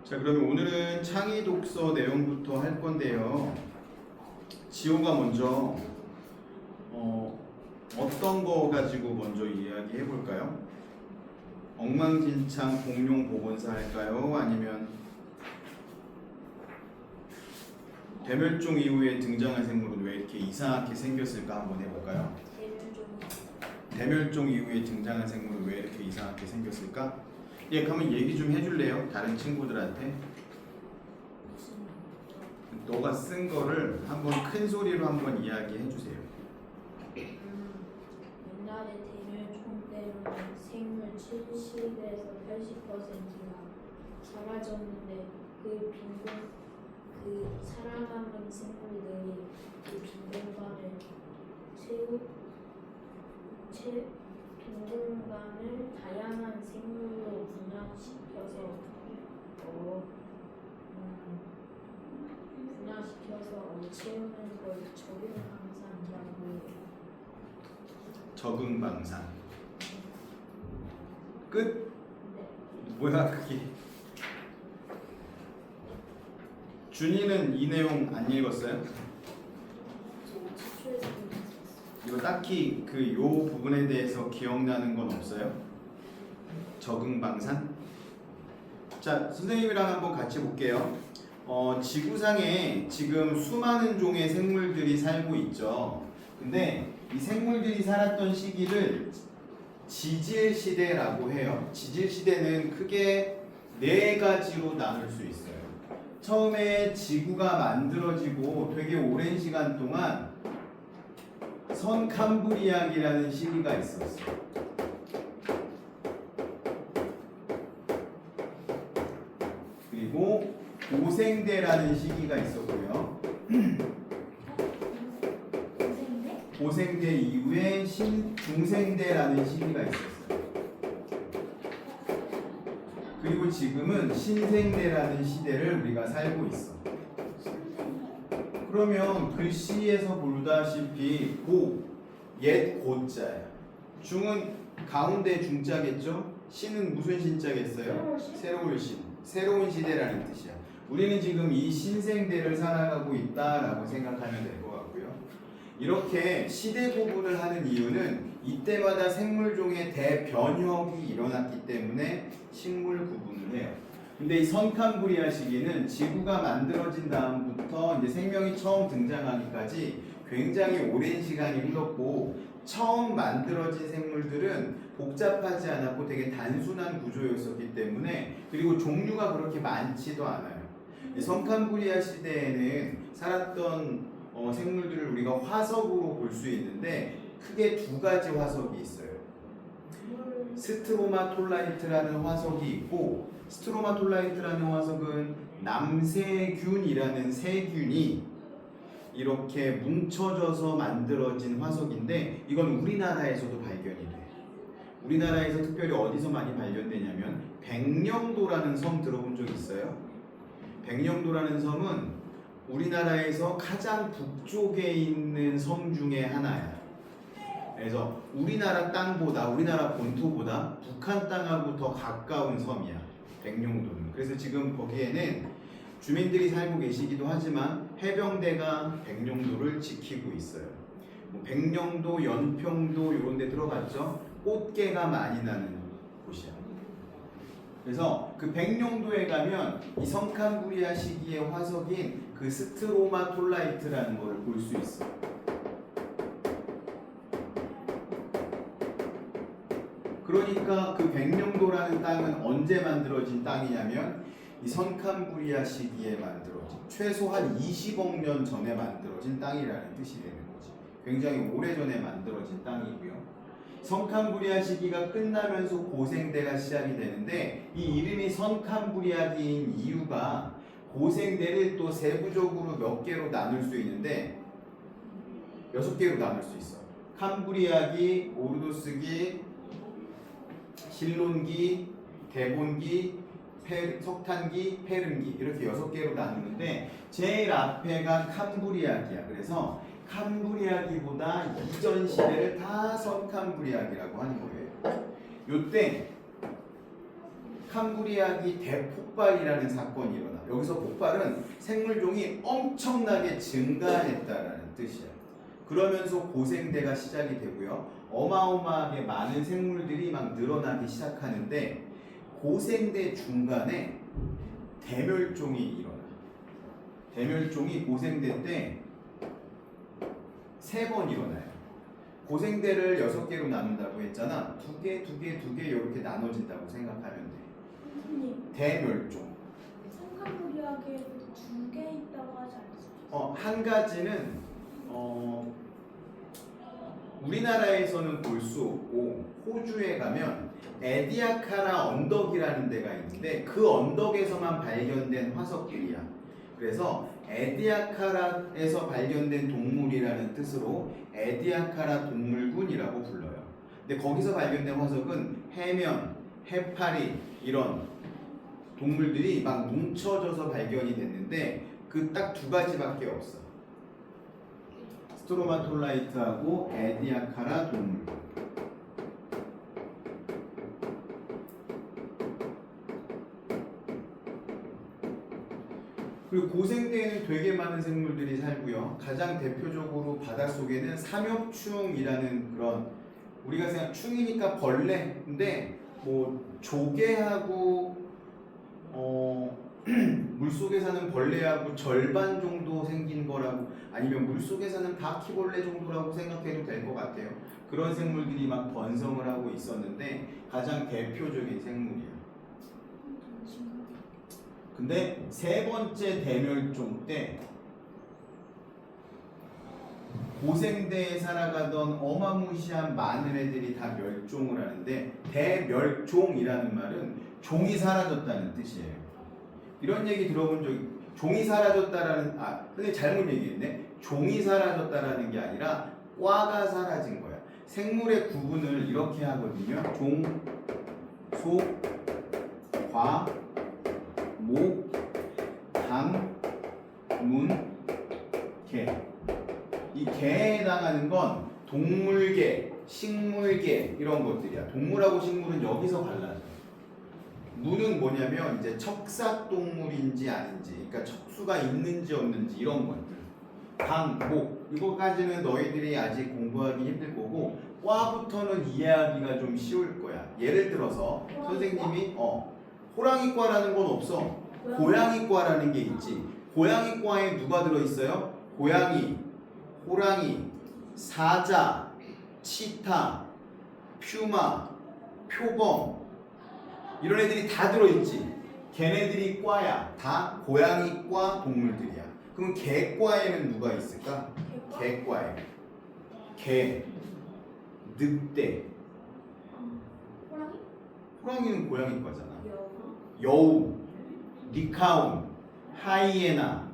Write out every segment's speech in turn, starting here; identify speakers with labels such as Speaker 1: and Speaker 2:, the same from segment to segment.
Speaker 1: 자, 그러면 오늘은 창의 독서 내용부터 할 건데요. 지호가 먼저 어떤 거 가지고 먼저 이야기해 볼까요? 엉망진창 공룡 복원사 할까요? 아니면 대멸종 이후에 등장한 생물은 왜 이렇게 이상하게 생겼을까 한번 해볼까요? 대멸종 이후에 등장한 생물은 왜 이렇게 이상하게 생겼을까? 예, 그러면 얘기 좀 해줄래요? 다른 친구들한테. 너가 쓴 거를 한번 큰 소리로 한번 이야기해 주세요.
Speaker 2: 옛날에 대멸종 때로는 생물 70에서 80%가 사라졌는데 그 살아남은 생물들이 그 빈 공간을 다양한 생물로 분화시켜서 채우는 걸 적응방산이라고 해요.
Speaker 1: 적응방산. 끝?
Speaker 2: 네.
Speaker 1: 뭐야 그게? 준이는 이 내용 안 읽었어요?
Speaker 2: 지초에서
Speaker 1: 이거 딱히 그 요 부분에 대해서 기억나는 건 없어요? 적응방산? 자, 선생님이랑 한번 같이 볼게요. 지구상에 지금 수많은 종의 생물들이 살고 있죠. 근데 이 생물들이 살았던 시기를 지질 시대라고 해요. 지질 시대는 크게 네 가지로 나눌 수 있어요. 처음에 지구가 만들어지고 되게 오랜 시간 동안 선캄브리아기라는 시기가 있었어요. 그리고 고생대라는 시기가 있었고요. 고생대 이후에 중생대라는 시기가 있었어요. 그리고 지금은 신생대라는 시대를 우리가 살고 있어. 그러면 글씨에서 보다시피 옛 고자야. 중은 가운데 중자겠죠? 신은 무슨 신자겠어요? 새로운 신. 새로운 시대라는 뜻이야. 우리는 지금 이 신생대를 살아가고 있다라고 생각하면 될 것 같고요. 이렇게 시대 구분을 하는 이유는 이때마다 생물종의 대변혁이 일어났기 때문에 식물 구분을 해요. 근데 이 선캄브리아 시기는 지구가 만들어진 다음부터 이제 생명이 처음 등장하기까지 굉장히 오랜 시간이 흘렀고, 처음 만들어진 생물들은 복잡하지 않았고 되게 단순한 구조였었기 때문에, 그리고 종류가 그렇게 많지도 않아요. 이 선캄브리아 시대에는 살았던 생물들을 우리가 화석으로 볼 수 있는데 크게 두 가지 화석이 있어요. 스트로마톨라이트라는 화석이 있고, 스트로마톨라이트라는 화석은 남세균이라는 세균이 이렇게 뭉쳐져서 만들어진 화석인데, 이건 우리나라에서도 발견이 돼. 우리나라에서 특별히 어디서 많이 발견되냐면 백령도라는 섬 들어본 적 있어요? 백령도라는 섬은 우리나라에서 가장 북쪽에 있는 섬 중에 하나야. 그래서 우리나라 땅보다, 우리나라 본토보다 북한 땅하고 더 가까운 섬이야, 백령도는. 그래서 지금 거기에는 주민들이 살고 계시기도 하지만 해병대가 백령도를 지키고 있어요. 백령도, 연평도 이런 데 들어봤죠? 꽃게가 많이 나는 곳이야. 그래서 그 백령도에 가면 이 선캄브리아 시기의 화석인 그 스트로마톨라이트라는 거를 볼 수 있어. 그러니까 그 백령도라는 땅은 언제 만들어진 땅이냐면 이 선캄브리아 시기에 만들어진, 최소한 20억 년 전에 만들어진 땅이라는 뜻이 되는 거지. 굉장히 오래전에 만들어진 땅이고요. 선캄브리아 시기가 끝나면서 고생대가 시작이 되는데, 이 이름이 선캄브리아기인 이유가 고생대를 또 세부적으로 몇 개로 나눌 수 있는데 6개로 나눌 수 있어. 캄브리아기, 오르도스기, 실론기, 데본기, 석탄기, 페름기, 이렇게 6개로 나누는데 제일 앞에가 캄브리아기야. 그래서 캄브리아기보다 이전 시대를 다 선캄브리아기라고 하는 거예요. 요때 캄브리아기 대폭발이라는 사건이 일어나. 여기서 폭발은 생물종이 엄청나게 증가했다라는 뜻이야. 그러면서 고생대가 시작이 되고요. 어마어마하게 많은 생물들이 막 늘어나기 시작하는데 고생대 중간에 대멸종이 일어나. 대멸종이 고생대 때 3번 일어나요. 고생대를 6개로 나눈다고 했잖아. 2개, 2개, 2개 이렇게 나눠진다고 생각하면 돼.
Speaker 2: 선생님,
Speaker 1: 대멸종.
Speaker 2: 생강무리하게 2개 있다고 하지 않았어요?
Speaker 1: 한 가지는 우리나라에서는 볼 수 없고 호주에 가면 에디아카라 언덕이라는 데가 있는데 그 언덕에서만 발견된 화석들이야. 그래서 에디아카라에서 발견된 동물이라는 뜻으로 에디아카라 동물군이라고 불러요. 근데 거기서 발견된 화석은 해면, 해파리 이런 동물들이 막 뭉쳐져서 발견이 됐는데 그 딱 2가지밖에 없어. 스트로마톨라이트하고 에디아카라 동물군. 그리고 고생대에는 되게 많은 생물들이 살고요. 가장 대표적으로 바닷속에는 삼엽충이라는 그런 우리가 생각 충이니까 벌레인데 뭐 조개하고 물속에 사는 벌레하고 절반 정도 생긴 거라고 아니면 물속에 사는 바퀴벌레 정도라고 생각해도 될 것 같아요. 그런 생물들이 막 번성을 하고 있었는데 가장 대표적인 생물이에요. 근데 3번째 대멸종 때 고생대에 살아가던 어마무시한 많은 애들이 다 멸종을 하는데 대멸종이라는 말은 종이 사라졌다는 뜻이에요. 이런 얘기 들어본 적 종이 사라졌다라는 근데 잘못 얘기했네. 종이 사라졌다라는 게 아니라 과가 사라진 거야. 생물의 구분을 이렇게 하거든요. 종, 소, 과, 목, 당, 문, 개. 이 개에 해당하는 건 동물계, 식물계 이런 것들이야. 동물하고 식물은 여기서 갈라져. 문은 뭐냐면 이제 척삭 동물인지 아닌지, 그러니까 척수가 있는지 없는지 이런 것들. 당, 목 이거까지는 너희들이 아직 공부하기 힘들 거고 과부터는 이해하기가 좀 쉬울 거야. 예를 들어서 선생님이 호랑이과라는 건 없어. 고양이과라는 게 있지. 고양이과에 누가 들어있어요? 고양이, 호랑이, 사자, 치타, 퓨마, 표범 이런 애들이 다 들어있지. 걔네들이 과야. 다 고양이과 동물들이야. 그럼 개과에는 누가 있을까? 개과에 개, 늑대.
Speaker 2: 호랑이?
Speaker 1: 호랑이는 고양이과잖아.
Speaker 2: 여우?
Speaker 1: 여우, 리카온, 하이에나,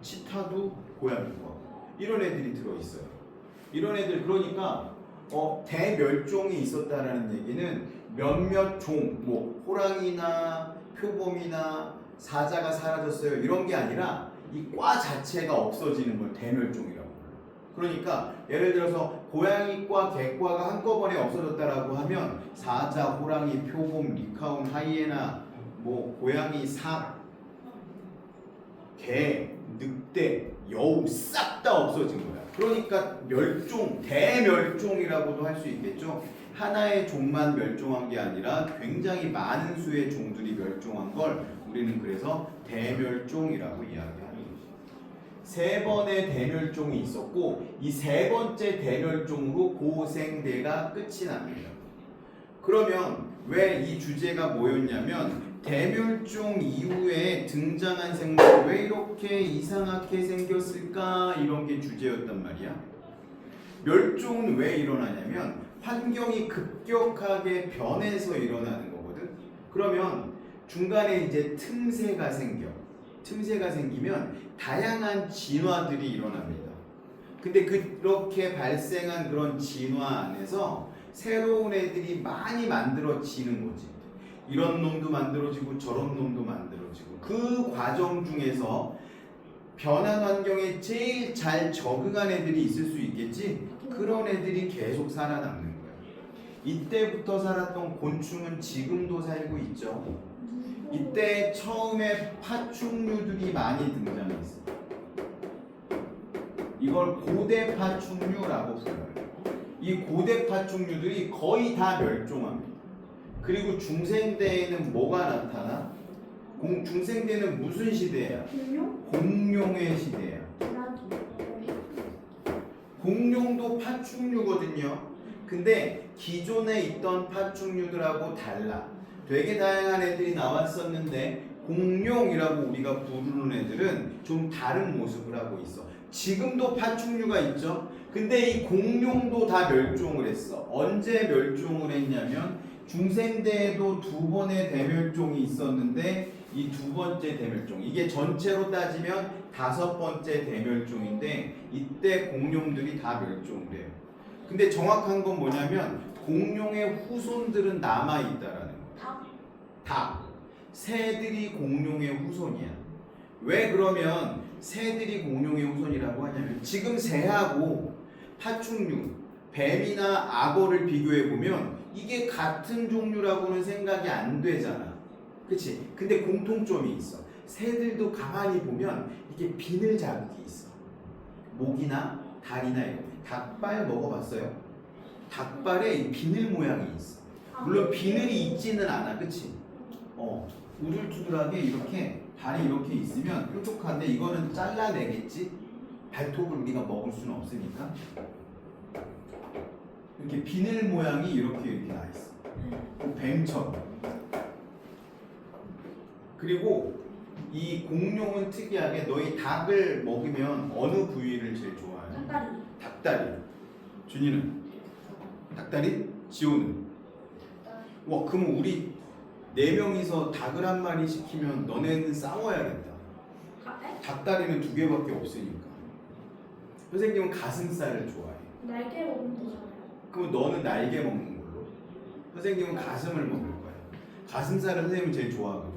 Speaker 1: 치타도 고양이과. 이런 애들이 들어있어요. 이런 애들 그러니까 대멸종이 있었다라는 얘기는 몇몇 종, 뭐 호랑이나 표범이나 사자가 사라졌어요 이런 게 아니라 이 과 자체가 없어지는 걸 대멸종이라고 불러요. 그러니까 예를 들어서 고양이과, 개과가 한꺼번에 없어졌다라고 하면 사자, 호랑이, 표범, 리카온, 하이에나, 뭐 고양이, 삭, 개, 늑대, 여우 싹 다 없어진 거야. 그러니까 멸종, 대멸종이라고도 할 수 있겠죠. 하나의 종만 멸종한 게 아니라 굉장히 많은 수의 종들이 멸종한 걸 우리는 그래서 대멸종이라고 이야기하는 거죠. 3번의 대멸종이 있었고 이 3번째 대멸종으로 고생대가 끝이 납니다. 그러면 왜 이 주제가 뭐였냐면 대멸종 이후에 등장한 생물 왜 이렇게 이상하게 생겼을까 이런 게 주제였단 말이야. 멸종은 왜 일어나냐면 환경이 급격하게 변해서 일어나는 거거든. 그러면 중간에 이제 틈새가 생겨. 틈새가 생기면 다양한 진화들이 일어납니다. 근데 그렇게 발생한 그런 진화 안에서 새로운 애들이 많이 만들어지는 거지. 이런 놈도 만들어지고 저런 놈도 만들어지고 그 과정 중에서 변한 환경에 제일 잘 적응한 애들이 있을 수 있겠지. 그런 애들이 계속 살아남는 거야. 이때부터 살았던 곤충은 지금도 살고 있죠. 이때 처음에 파충류들이 많이 등장했어요. 이걸 고대 파충류라고 불러요. 이 고대 파충류들이 거의 다 멸종합니다. 그리고 중생대에는 뭐가 나타나? 중생대는 무슨 시대야? 공룡의 시대야. 공룡도 파충류거든요. 근데 기존에 있던 파충류들하고 달라. 되게 다양한 애들이 나왔었는데 공룡이라고 우리가 부르는 애들은 좀 다른 모습을 하고 있어. 지금도 파충류가 있죠. 근데 이 공룡도 다 멸종을 했어. 언제 멸종을 했냐면 중생대에도 2번의 대멸종이 있었는데 이 2번째 대멸종, 이게 전체로 따지면 5번째 대멸종인데 이때 공룡들이 다 멸종을 해요. 근데 정확한 건 뭐냐면 공룡의 후손들은 남아있다라는 거예요. 닭. 새들이 공룡의 후손이야. 왜 그러면 새들이 공룡의 후손이라고 하냐면 지금 새하고 파충류, 뱀이나 악어를 비교해보면 이게 같은 종류라고는 생각이 안 되잖아. 그치? 근데 공통점이 있어. 새들도 가만히 보면 이게 비늘 자국이 있어. 목이나 다리나 이런. 닭발 먹어봤어요? 닭발에 이 비늘 모양이 있어. 물론 비늘이 있지는 않아. 그치? 우둘투둘하게 이렇게 발이 이렇게 있으면 뾰족한데 이거는 잘라내겠지? 발톱을 우리가 먹을 수는 없으니까. 이렇게 비늘 모양이 이렇게 나 있어. 뱀처럼. 그리고 이 공룡은 특이하게 너희 닭을 먹으면 어느 부위를 제일 좋아해? 닭다리. 준이는? 닭다리? 지호는? 와, 그럼 우리 4명이서 닭을 한 마리 시키면 너네는 싸워야겠다. 닭다리는 2개밖에 없으니까. 선생님은 가슴살을 좋아해.
Speaker 2: 날개 먹으면 되잖아요.
Speaker 1: 그럼 너는 날개 먹는 걸로. 선생님은 가슴을 먹을 거야. 가슴살을 선생님이 제일 좋아하거든.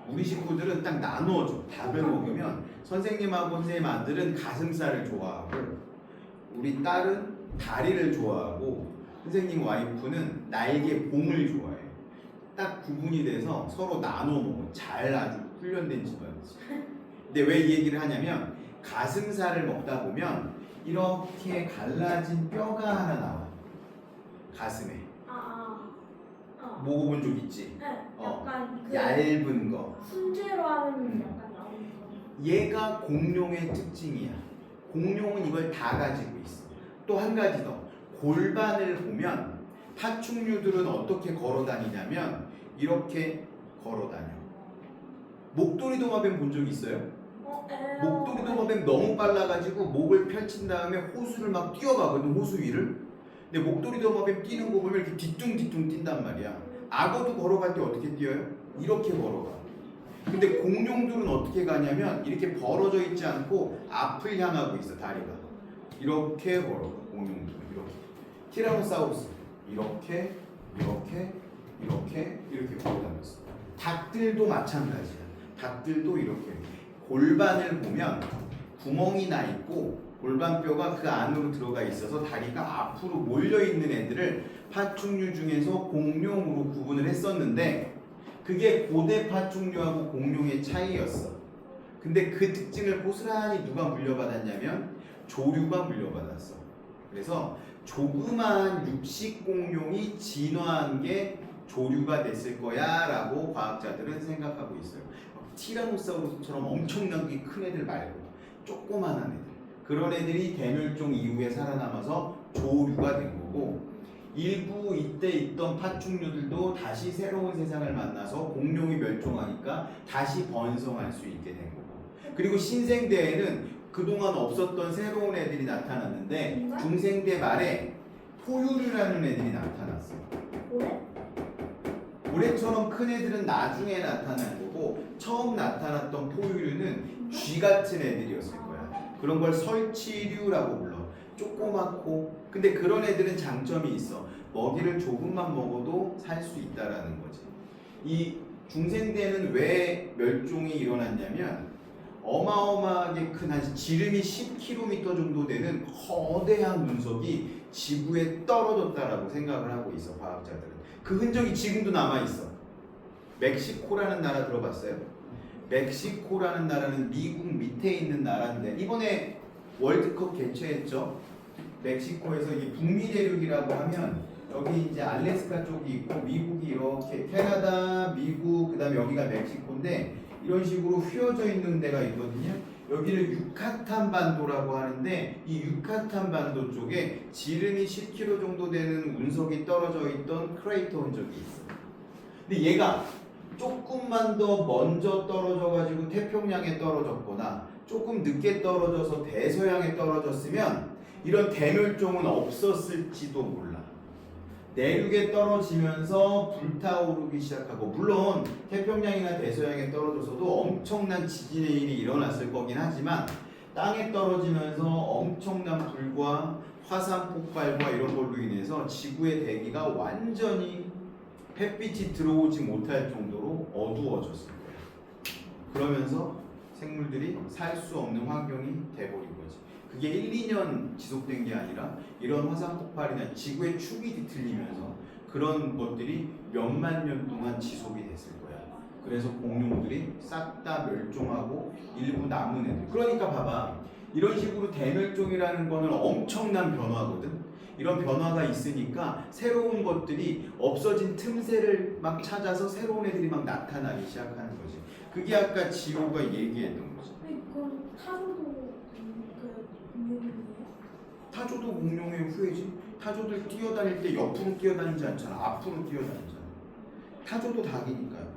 Speaker 1: 우리 식구들은 딱 나누어줘. 닭을 먹으면 선생님하고 선생님 아들은 가슴살을 좋아하고 우리 딸은 다리를 좋아하고 선생님 와이프는 날개 봉을 좋아해. 딱 구분이 돼서 서로 나눠 먹어. 잘 아주 훈련된 집안이지. 근데 왜 이 얘기를 하냐면 가슴살을 먹다 보면 이렇게 갈라진 뼈가 하나 나와. 가슴에. 먹어본 적 있지?
Speaker 2: 네. 약간 그
Speaker 1: 얇은 거.
Speaker 2: 훈제로 하면 약간 나오는 거.
Speaker 1: 얘가 공룡의 특징이야. 공룡은 이걸 다 가지고 있어. 또 한 가지 더. 골반을 보면 파충류들은 어떻게 걸어 다니냐면 이렇게 걸어 다녀. 목도리 도마뱀 본 적 있어요? 목도리 도마뱀 너무 빨라가지고 목을 펼친 다음에 호수를 막 뛰어가거든, 호수 위를. 근데 목도리 도마뱀 뛰는 거 보면 이렇게 뒤뚱뒤뚱 뛴단 말이야. 악어도 걸어갈 때 어떻게 뛰어요? 이렇게 걸어가. 근데 공룡들은 어떻게 가냐면 이렇게 벌어져 있지 않고 앞을 향하고 있어. 다리가 이렇게 걸어가. 공룡들은 이렇게. 티라노사우루스 이렇게 걸어다녔어. 닭들도 마찬가지야. 닭들도 이렇게 골반을 보면 구멍이 나 있고 골반뼈가 그 안으로 들어가 있어서 다리가 앞으로 몰려 있는 애들을 파충류 중에서 공룡으로 구분을 했었는데 그게 고대 파충류하고 공룡의 차이였어. 근데 그 특징을 고스란히 누가 물려받았냐면 조류가 물려받았어. 그래서 조그마한 육식 공룡이 진화한 게 조류가 됐을 거야 라고 과학자들은 생각하고 있어요. 티라노사우루스처럼 엄청나게 큰 애들 말고 조그만한 애들, 그런 애들이 대멸종 이후에 살아남아서 조류가 된 거고, 일부 이때 있던 파충류들도 다시 새로운 세상을 만나서 공룡이 멸종하니까 다시 번성할 수 있게 된 거고, 그리고 신생대에는 그동안 없었던 새로운 애들이 나타났는데 중생대 말에 포유류라는 애들이 나타났어요. 고래처럼 큰 애들은 나중에 나타난 거고 처음 나타났던 포유류는 쥐 같은 애들이었을 거야. 그런 걸 설치류라고 불러. 조그맣고, 근데 그런 애들은 장점이 있어. 먹이를 조금만 먹어도 살 수 있다라는 거지. 이 중생대는 왜 멸종이 일어났냐면 어마어마하게 큰 한 지름이 10km 정도 되는 거대한 운석이 지구에 떨어졌다라고 생각을 하고 있어 과학자들은. 그 흔적이 지금도 남아 있어. 멕시코라는 나라 들어봤어요? 멕시코라는 나라는 미국 밑에 있는 나라인데 이번에 월드컵 개최했죠. 멕시코에서 이 북미 대륙이라고 하면 여기 이제 알래스카 쪽이 있고 미국이 이렇게 캐나다, 미국, 그다음에 여기가 멕시코인데 이런 식으로 휘어져 있는 데가 있거든요. 여기를 유카탄 반도라고 하는데 이 유카탄 반도 쪽에 지름이 10km 정도 되는 운석이 떨어져 있던 크레이터 흔적이 있어. 근데 얘가 조금만 더 먼저 떨어져 가지고 태평양에 떨어졌거나 조금 늦게 떨어져서 대서양에 떨어졌으면 이런 대멸종은 없었을지도 몰라. 내륙에 떨어지면서 불타오르기 시작하고, 물론 태평양이나 대서양에 떨어져서도 엄청난 지진의 일이 일어났을 거긴 하지만 땅에 떨어지면서 엄청난 불과 화산 폭발과 이런 걸로 인해서 지구의 대기가 완전히 햇빛이 들어오지 못할 정도로 어두워졌을 거예요. 그러면서 생물들이 살 수 없는 환경이 돼버린 거지. 그게 1, 2년 지속된 게 아니라 이런 화산 폭발이나 지구의 축이 뒤틀리면서 그런 것들이 몇만 년 동안 지속이 됐을 거야. 그래서 공룡들이 싹 다 멸종하고 일부 남은 애들. 그러니까 봐봐. 이런 식으로 대멸종이라는 거는 엄청난 변화거든. 이런 변화가 있으니까 새로운 것들이 없어진 틈새를 막 찾아서 새로운 애들이 막 나타나기 시작하는 거지. 그게 아까 지호가 얘기했던 거지.
Speaker 2: 그럼 타조도 그 공룡이에요?
Speaker 1: 타조도 공룡의 후예지. 타조들 뛰어다닐 때 옆으로 뛰어다니지 않잖아. 앞으로 뛰어다니잖아. 타조도 닭이니까요.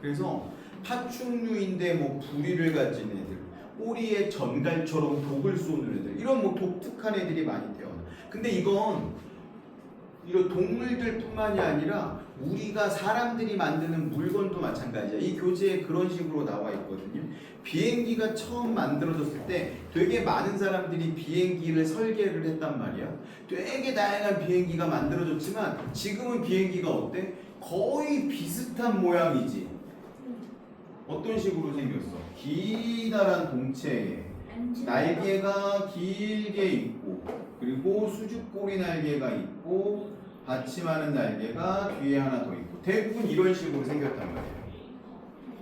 Speaker 1: 그래서 파충류인데 뭐 부리를 가진 애들, 꼬리에 전갈처럼 독을 쏘는 애들, 이런 뭐 독특한 애들이 많이 태어나. 근데 이건 이런 동물들뿐만이 아니라 우리가 사람들이 만드는 물건도 마찬가지야. 이 교재에 그런 식으로 나와 있거든요. 비행기가 처음 만들어졌을 때 되게 많은 사람들이 비행기를 설계를 했단 말이야. 되게 다양한 비행기가 만들어졌지만 지금은 비행기가 어때? 거의 비슷한 모양이지. 어떤 식으로 생겼어? 기다란 동체에 날개가 길게 있고, 그리고 수줍고리 날개가 있고, 받침하는 날개가 뒤에 하나 더 있고, 대부분 이런 식으로 생겼단 말이에요.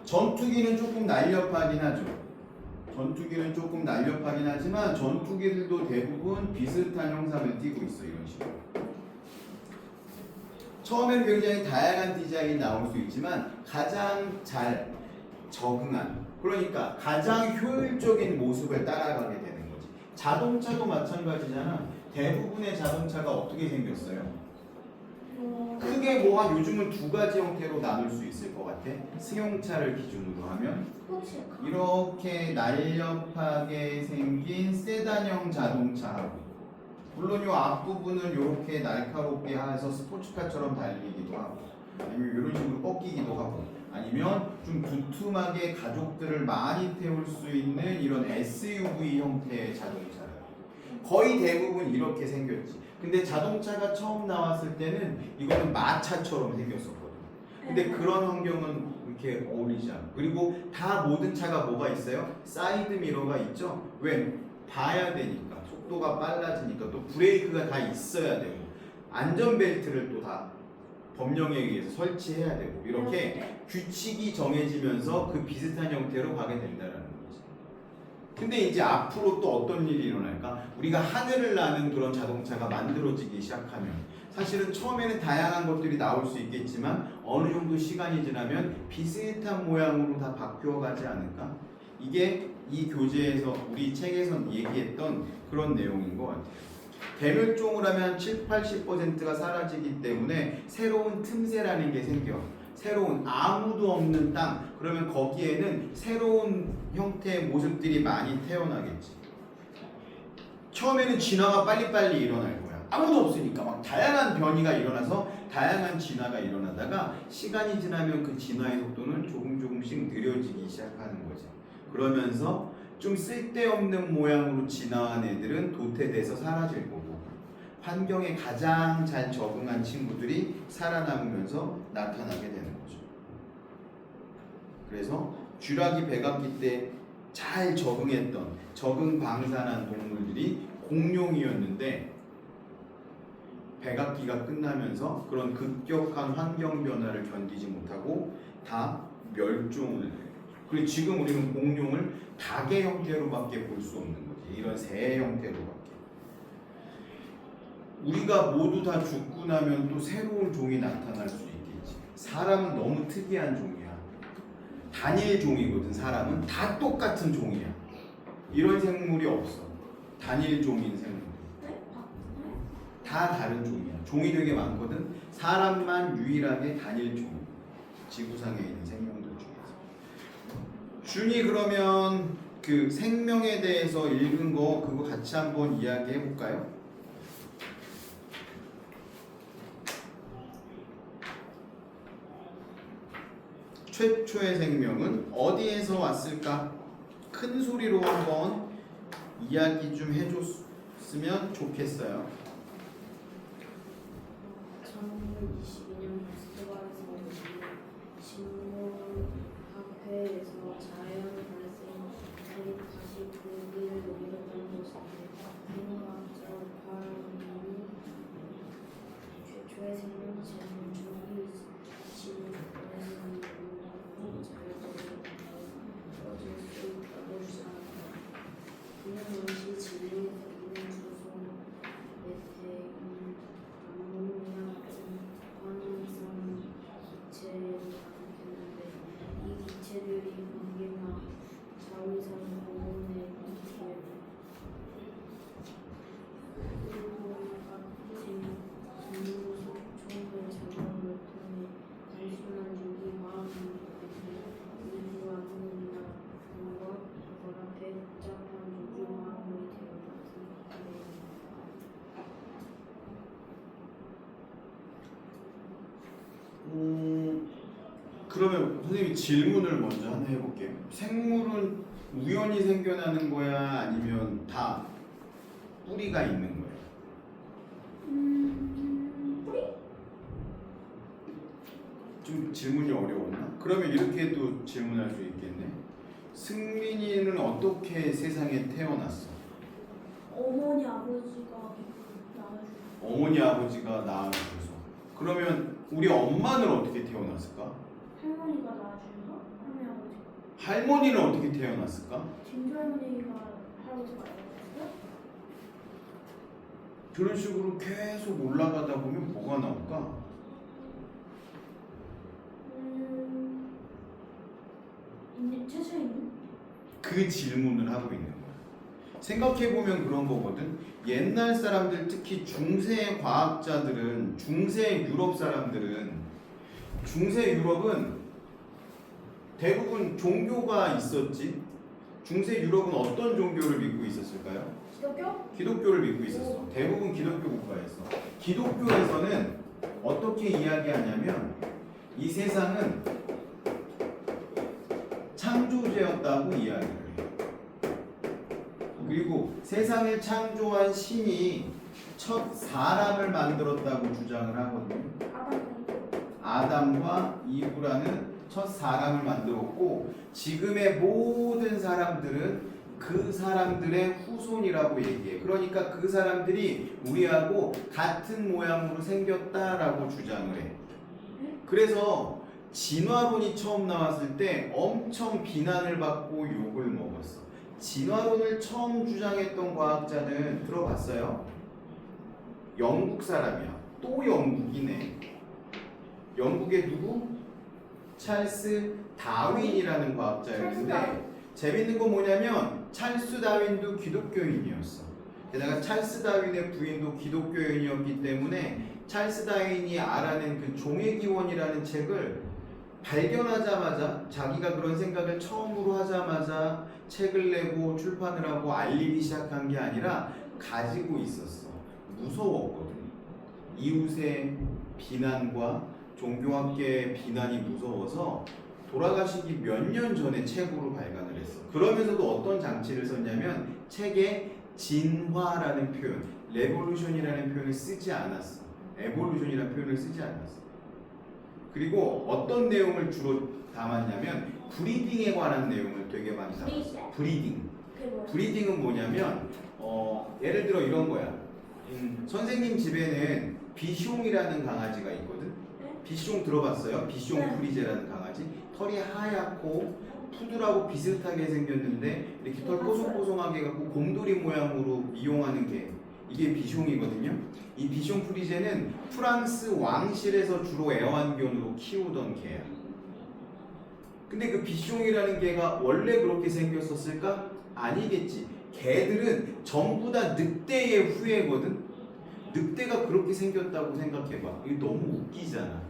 Speaker 1: 전투기는 조금 날렵하긴 하죠. 전투기는 조금 날렵하긴 하지만 전투기들도 대부분 비슷한 형상을 띠고 있어. 이런 식으로. 처음에는 굉장히 다양한 디자인이 나올 수 있지만 가장 잘 적응한, 그러니까 가장 효율적인 모습을 따라가게 되는 거지. 자동차도 마찬가지잖아. 대부분의 자동차가 어떻게 생겼어요? 크게 뭐 요즘은 두 가지 형태로 나눌 수 있을 것 같아. 승용차를 기준으로 하면 이렇게 날렵하게 생긴 세단형 자동차하고, 물론 이 앞부분은 이렇게 날카롭게 해서 스포츠카처럼 달리기도 하고, 아니면 이런 식으로 꺾이기도 하고, 아니면 좀 두툼하게 가족들을 많이 태울 수 있는 이런 SUV 형태의 자동차를, 거의 대부분 이렇게 생겼지. 근데 자동차가 처음 나왔을 때는 이거는 마차처럼 생겼었거든. 근데 그런 환경은 이렇게 어울리지 않아. 그리고 다 모든 차가 뭐가 있어요? 사이드 미러가 있죠. 왜? 봐야 되니까. 속도가 빨라지니까. 또 브레이크가 다 있어야 되고, 안전벨트를 또 다 법령에 의해서 설치해야 되고, 이렇게 규칙이 정해지면서 그 비슷한 형태로 가게 된다는 거지. 근데 이제 앞으로 또 어떤 일이 일어날까? 우리가 하늘을 나는 그런 자동차가 만들어지기 시작하면, 사실은 처음에는 다양한 것들이 나올 수 있겠지만 어느 정도 시간이 지나면 비슷한 모양으로 다 바뀌어가지 않을까? 이게 이 교재에서, 우리 책에서 얘기했던 그런 내용인 것 같아요. 대멸종을 하면 7, 80%가 사라지기 때문에 새로운 틈새라는 게 생겨. 새로운 아무도 없는 땅, 그러면 거기에는 새로운 형태의 모습들이 많이 태어나겠지. 처음에는 진화가 빨리빨리 일어날 거야. 아무도 없으니까 막 다양한 변이가 일어나서 다양한 진화가 일어나다가 시간이 지나면 그 진화의 속도는 조금씩 느려지기 시작하는 거지. 그러면서 좀 쓸데없는 모양으로 진화한 애들은 도태돼서 사라질 거고, 환경에 가장 잘 적응한 친구들이 살아남으면서 나타나게 되는 거죠. 그래서 쥐라기 백악기 때 잘 적응했던 적응 방산한 동물들이 공룡이었는데 백악기가 끝나면서 그런 급격한 환경 변화를 견디지 못하고 다 멸종을 해요. 그리고 지금 우리는 공룡을 닭의 형태로밖에 볼 수 없는 거지. 이런 새 형태로밖에. 우리가 모두 다 죽고 나면 또 새로운 종이 나타날 수 있겠지. 사람은 너무 특이한 종이야. 단일 종이거든. 사람은 다 똑같은 종이야. 이런 생물이 없어. 단일 종인 생물. 다 다른 종이야. 종이 되게 많거든. 사람만 유일하게 단일 종. 지구상에 있는 생명들 중에서. 준이 그러면 그 생명에 대해서 읽은 거 그거 같이 한번 이야기해 볼까요? 최초의 생명은 어디에서 왔을까? 큰 소리로 한번 이야기 좀 해줬으면 좋겠어요.
Speaker 2: 1922년 모스크바에서 식물학회에서 자연 발생 다시 고기를 녹였다는 것인데 생물학자 파라민이 최초의 생명체는 중기 지구에서는 꺼질 수 있다고 주장합니다. 그는 당시 지구에서 있는 주소 메테인 암모니아 환원성 기체를 가득했는데 이 기체들이 공기나 자외선 고온에 있기에 같은 중소총을 작용을 통해 단순한 유기화학이 우주 암모니아 등과 결합해 복잡한 유기화합물이 되어 같은
Speaker 1: 그러면 선생님이 질문을 먼저 하나 해볼게요. 생물은 우연히 생겨나는 거야? 아니면 다 뿌리가 있는 거예요?
Speaker 2: 뿌리?
Speaker 1: 좀 질문이 어려웠나? 그러면 이렇게도 질문할 수 있겠네. 승민이는 어떻게 세상에 태어났어?
Speaker 2: 어머니 아버지가 낳아주고
Speaker 1: 어머니 아버지가 낳아줘서. 그러면 우리 엄마는 어떻게 태어났을까?
Speaker 2: 할머니가 낳아주고 할머니 아버지가
Speaker 1: 할머니는 어떻게 태어났을까?
Speaker 2: 진주할머니가 할아버지가 낳아줬어요?
Speaker 1: 그런 식으로 계속 올라가다 보면 뭐가 나올까?
Speaker 2: 최초에 있는?
Speaker 1: 그 질문을 하고 있는 거야. 생각해보면 그런 거거든. 옛날 사람들, 특히 중세 과학자들은, 중세 유럽 사람들은, 중세 유럽은 대부분 종교가 있었지. 중세 유럽은 어떤 종교를 믿고 있었을까요?
Speaker 2: 기독교?
Speaker 1: 기독교를 믿고 있었어. 대부분 기독교 국가였어. 기독교에서는 어떻게 이야기하냐면 이 세상은 창조제였다고 이야기를 해요. 그리고 세상을 창조한 신이 첫 사람을 만들었다고 주장을 하거든요. 아담과 이브라는 첫 사람을 만들었고 지금의 모든 사람들은 그 사람들의 후손이라고 얘기해. 그러니까 그 사람들이 우리하고 같은 모양으로 생겼다라고 주장을 해. 그래서 진화론이 처음 나왔을 때 엄청 비난을 받고 욕을 먹었어. 진화론을 처음 주장했던 과학자는 들어봤어요? 영국 사람이야. 또 영국이네. 영국의 누구? 찰스 다윈이라는 과학자였는데 재밌는 건 뭐냐면 찰스 다윈도 기독교인이었어. 게다가 찰스 다윈의 부인도 기독교인이었기 때문에 찰스 다윈이 알아낸 그 종의 기원이라는 책을 발견하자마자 자기가 그런 생각을 처음으로 하자마자 책을 내고 출판을 하고 알리기 시작한 게 아니라 가지고 있었어. 무서웠거든. 이웃의 비난과 종교학계의 비난이 무서워서 돌아가시기 몇 년 전에 책으로 발간을 했어. 그러면서도 어떤 장치를 썼냐면 책에 진화라는 표현, 레볼루션이라는 표현을 쓰지 않았어. 에볼루션이라는 표현을 쓰지 않았어. 그리고 어떤 내용을 주로 담았냐면 브리딩에 관한 내용을 되게 많이 담았어요. 브리딩.
Speaker 2: 그게 뭐야?
Speaker 1: 브리딩은 뭐냐면 예를 들어 이런 거야. 선생님 집에는 비숑이라는 강아지가 있거든.
Speaker 2: 네?
Speaker 1: 비숑 들어봤어요? 비숑
Speaker 2: 네.
Speaker 1: 프리제라는 강아지. 털이 하얗고 푸들하고 비슷하게 생겼는데 이렇게 털 뽀송뽀송하게 갖고 곰돌이 모양으로 이용하는 게 이게 비숑이거든요. 이 비숑 프리제는 프랑스 왕실에서 주로 애완견으로 키우던 개야. 근데 그 비숑이라는 개가 원래 그렇게 생겼었을까? 아니겠지. 개들은 전부 다 늑대의 후예거든. 늑대가 그렇게 생겼다고 생각해봐. 이거 너무 웃기잖아.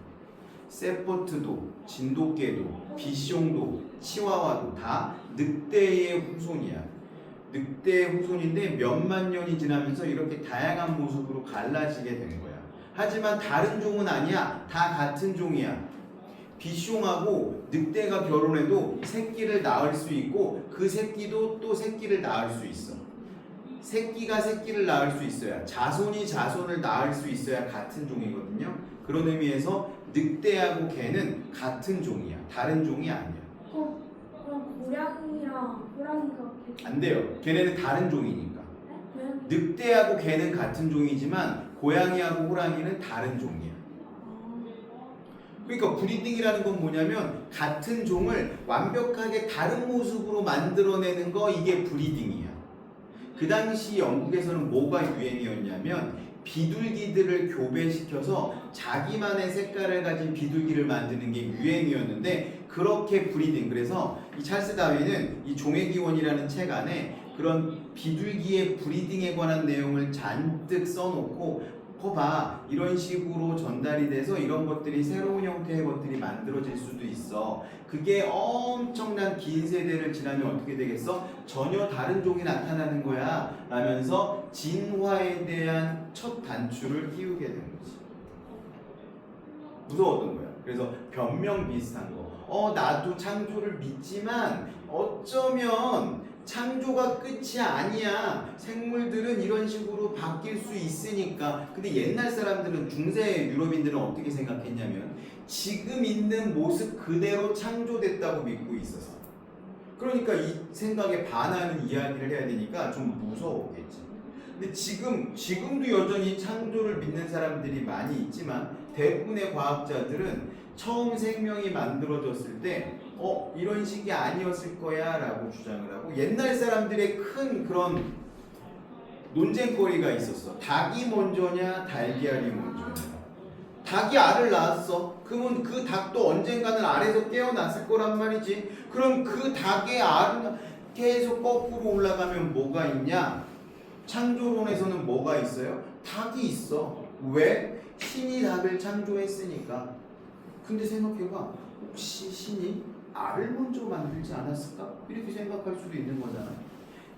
Speaker 1: 세퍼트도, 진돗개도, 비숑도, 치와와도 다 늑대의 후손이야. 늑대의 후손인데 몇만 년이 지나면서 이렇게 다양한 모습으로 갈라지게 된 거야. 하지만 다른 종은 아니야. 다 같은 종이야. 비숑하고 늑대가 결혼해도 새끼를 낳을 수 있고 그 새끼도 또 새끼를 낳을 수 있어. 새끼가 새끼를 낳을 수 있어야, 자손이 자손을 낳을 수 있어야 같은 종이거든요. 그런 의미에서 늑대하고 개는 같은 종이야. 다른 종이 아니야.
Speaker 2: 그럼 고양이랑 호랑이가
Speaker 1: 안 돼요. 걔네는 다른 종이니까.
Speaker 2: 왜?
Speaker 1: 늑대하고 개는 같은 종이지만 고양이하고 호랑이는 다른 종이야. 그러니까 브리딩이라는 건 뭐냐면 같은 종을 완벽하게 다른 모습으로 만들어내는 거, 이게 브리딩이야. 그 당시 영국에서는 뭐가 유행이었냐면 비둘기들을 교배시켜서 자기만의 색깔을 가진 비둘기를 만드는 게 유행이었는데, 그렇게 브리딩, 그래서 이 찰스 다윈은 이 종의 기원이라는 책 안에 그런 비둘기의 브리딩에 관한 내용을 잔뜩 써놓고, 봐, 이런 식으로 전달이 돼서 이런 것들이 새로운 형태의 것들이 만들어질 수도 있어. 그게 엄청난 긴 세대를 지나면 어떻게 되겠어? 전혀 다른 종이 나타나는 거야 라면서 진화에 대한 첫 단추를 띄우게 된 거지. 무서웠던 거야. 그래서 변명 비슷한 거. 나도 창조를 믿지만 어쩌면 창조가 끝이 아니야. 생물들은 이런 식으로 바뀔 수 있으니까. 근데 옛날 사람들은, 중세 유럽인들은 어떻게 생각했냐면 지금 있는 모습 그대로 창조됐다고 믿고 있었어. 그러니까 이 생각에 반하는 이야기를 해야 되니까 좀 무서웠겠지. 근데 지금도 여전히 창조를 믿는 사람들이 많이 있지만 대부분의 과학자들은 처음 생명이 만들어졌을 때 이런 식이 아니었을 거야 라고 주장을 하고, 옛날 사람들의 큰 그런 논쟁거리가 있었어. 닭이 먼저냐 달걀이 먼저냐. 닭이 알을 낳았어. 그러면 그 닭도 언젠가는 알에서 깨어났을 거란 말이지. 그럼 그 닭의 알은 계속 거꾸로 올라가면 뭐가 있냐? 창조론에서는 뭐가 있어요? 닭이 있어. 왜? 신이 닭을 창조했으니까. 근데 생각해봐. 혹시 신이 알을 먼저 만들지 않았을까? 이렇게 생각할 수도 있는 거잖아.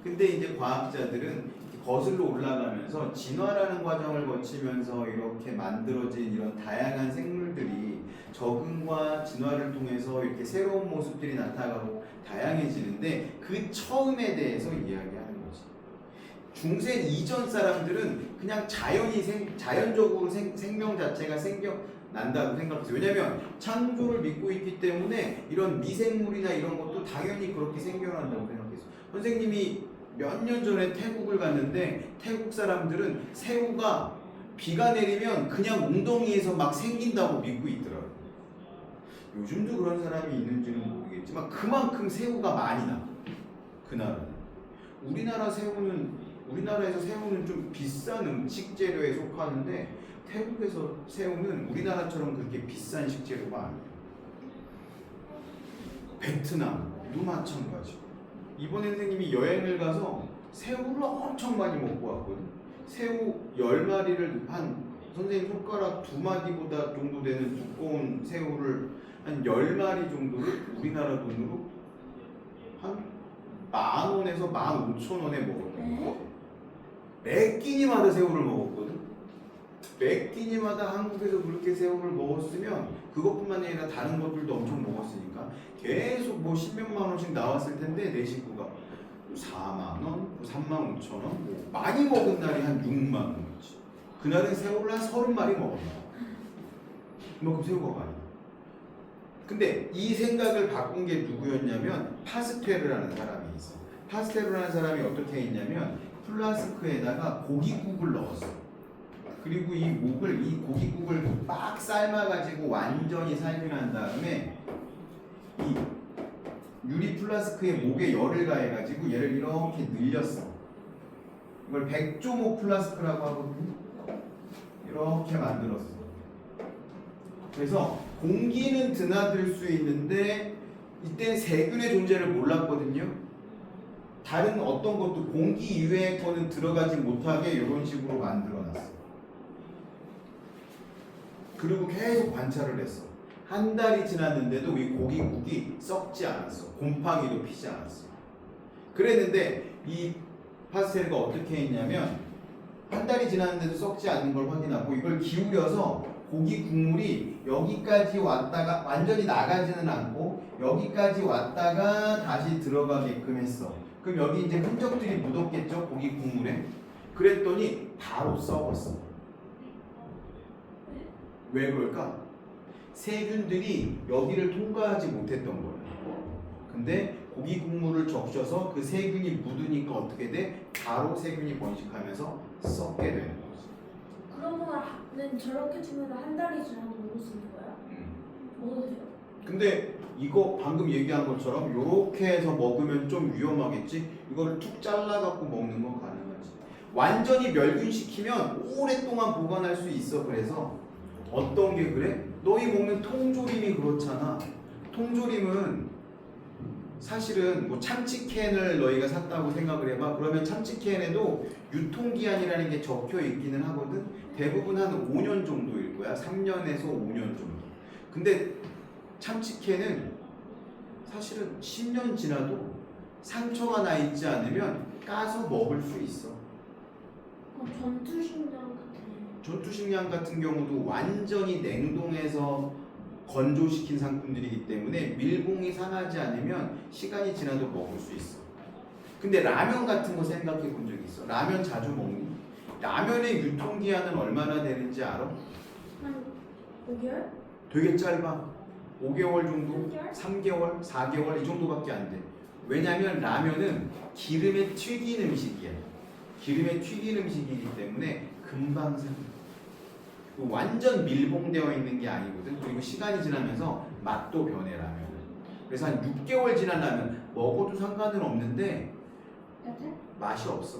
Speaker 1: 근데 이제 과학자들은 거슬러 올라가면서 진화라는 과정을 거치면서 이렇게 만들어진 이런 다양한 생물들이 적응과 진화를 통해서 이렇게 새로운 모습들이 나타나고 다양해지는데, 그 처음에 대해서 이야기하는 거지. 중세 이전 사람들은 그냥 자연적으로 생명 자체가 난다고 생각했어요. 왜냐면 창조를 믿고 있기 때문에 이런 미생물이나 이런 것도 당연히 그렇게 생겨난다고 생각했어요. 선생님이 몇 년 전에 태국을 갔는데 태국 사람들은 새우가 비가 내리면 그냥 웅덩이에서 막 생긴다고 믿고 있더라고요. 요즘도 그런 사람이 있는지는 모르겠지만 그만큼 새우가 많이 나. 그 나라는. 우리나라에서 새우는 좀 비싼 음식 재료에 속하는데 태국에서 새우는 우리나라처럼 그렇게 비싼 식재료가 아니에요. 베트남도 마찬가지. 이번에 선생님이 여행을 가서 새우를 엄청 많이 먹고 왔거든. 새우 10마리를 선생님 손가락 2마디보다 정도 되는 두꺼운 새우를 한 10마리 정도를 우리나라 돈으로 한 10,000원에서 15,000원에 먹었던 거. 매 끼니마다 새우를 먹었거든. 매 끼니마다 한국에서 그렇게 새우를 먹었으면 그것뿐만 아니라 다른 것들도 엄청 먹었으니까 계속 뭐 10몇만 원씩 나왔을 텐데, 내 식구가 4만 원, 35,000원, 뭐 많이 먹은 날이 한 6만 원이지. 그날은 새우를 한 30마리 먹었나. 그만큼 새우가 많이. 근데 이 생각을 바꾼 게 누구였냐면 파스테르라는 사람이 있어. 파스테르라는 사람이 어떻게 했냐면 플라스크에다가 고깃국을 넣었어. 그리고 이 고깃국을 막 삶아가지고 완전히 살균한 다음에 이 유리 플라스크에 목에 열을 가해가지고 얘를 이렇게 늘렸어. 이걸 백조목 플라스크라고 하거든요. 이렇게 만들었어. 그래서 공기는 드나들 수 있는데 이때는 세균의 존재를 몰랐거든요. 다른 어떤 것도 공기 이외의 거는 들어가지 못하게 이런 식으로 만들어놨어. 그리고 계속 관찰을 했어. 한 달이 지났는데도 이 고깃국이 썩지 않았어. 곰팡이도 피지 않았어. 그랬는데 이 파스텔가 어떻게 했냐면 한 달이 지났는데도 썩지 않는 걸 확인하고 이걸 기울여서 고기 국물이 여기까지 왔다가 완전히 나가지는 않고 여기까지 왔다가 다시 들어가게끔 했어. 그럼 여기 이제 흔적들이 묻었겠죠? 고기 국물에. 그랬더니 바로 썩었어. 왜 그럴까? 세균들이 여기를 통과하지 못했던 거야. 근데 고기 국물을 적셔서 그 세균이 묻으니까 어떻게 돼? 바로 세균이 번식하면서 썩게 되는 거지.
Speaker 2: 그러면은 저렇게 두면 한 달이 지나도 먹을 수 있는 거야? 먹어도 돼요?
Speaker 1: 근데 이거 방금 얘기한 것처럼 요렇게 해서 먹으면 좀 위험하겠지? 이거를 툭 잘라갖고 먹는 건 가능하지. 완전히 멸균시키면 오랫동안 보관할 수 있어. 그래서 어떤 게 그래? 너희 먹는 통조림이 그렇잖아. 통조림은 사실은 뭐 참치캔을 너희가 샀다고 생각을 해봐. 그러면 참치캔에도 유통기한이라는 게 적혀 있기는 하거든. 대부분 한 5년 정도일 거야. 3년에서 5년 정도. 근데 참치캔은 사실은 10년 지나도 상처가 나 있지 않으면 까서 먹을 수 있어. 전투식량 같은 경우도 완전히 냉동해서 건조시킨 상품들이기 때문에 밀봉이 상하지 않으면 시간이 지나도 먹을 수 있어. 근데 라면 같은 거 생각해 본 적 있어? 라면 자주 먹니? 라면의 유통기한은 얼마나 되는지 알아?
Speaker 2: 한 5개월?
Speaker 1: 되게 짧아. 5개월 정도?
Speaker 2: 3개월?
Speaker 1: 3개월? 4개월? 이 정도밖에 안 돼. 왜냐면 라면은 기름에 튀긴 음식이야. 기름에 튀긴 음식이기 때문에 금방 상해. 완전 밀봉되어 있는 게 아니거든. 그리고 시간이 지나면서 맛도 변해 라면은. 그래서 한 6개월 지난 라면 먹어도 상관은 없는데 맛이 없어.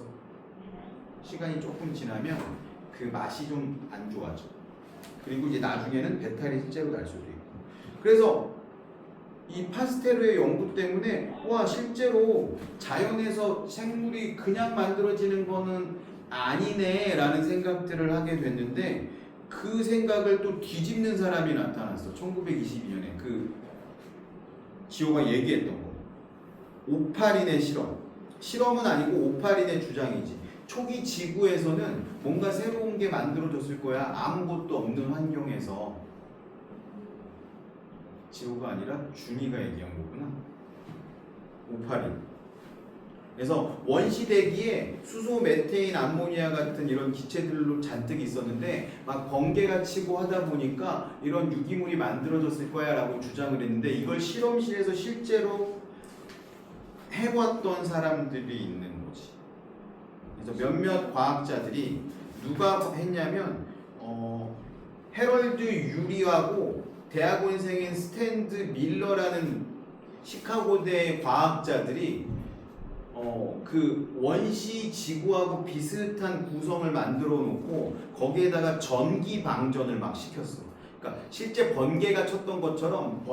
Speaker 1: 시간이 조금 지나면 그 맛이 좀 안 좋아져. 그리고 이제 나중에는 배탈이 실제로 날 수도 있고. 그래서 이 파스테르의 연구 때문에 와 실제로 자연에서 생물이 그냥 만들어지는 거는 아니네 라는 생각들을 하게 됐는데 그 생각을 또 뒤집는 사람이 나타났어. 1922년에 그 지호가 얘기했던 거. 오파린의 실험은 아니고 오파린의 주장이지. 초기 지구에서는 뭔가 새로운 게 만들어졌을 거야. 아무것도 없는 환경에서. 지호가 아니라 준이가 얘기한 거구나. 오파린. 그래서 원시대기에 수소, 메테인, 암모니아 같은 이런 기체들로 잔뜩 있었는데 막 번개가 치고 하다 보니까 이런 유기물이 만들어졌을 거야 라고 주장을 했는데 이걸 실험실에서 실제로 해봤던 사람들이 있는 거지. 그래서 몇몇 과학자들이 누가 했냐면 헤럴드 유리하고 대학원생인 스탠드 밀러라는 시카고대 과학자들이 그 원시 지구하고 비슷한 구성을 만들어 놓고 거기에다가 전기 방전을 막 시켰어. 그러니까 실제 번개가 쳤던 것처럼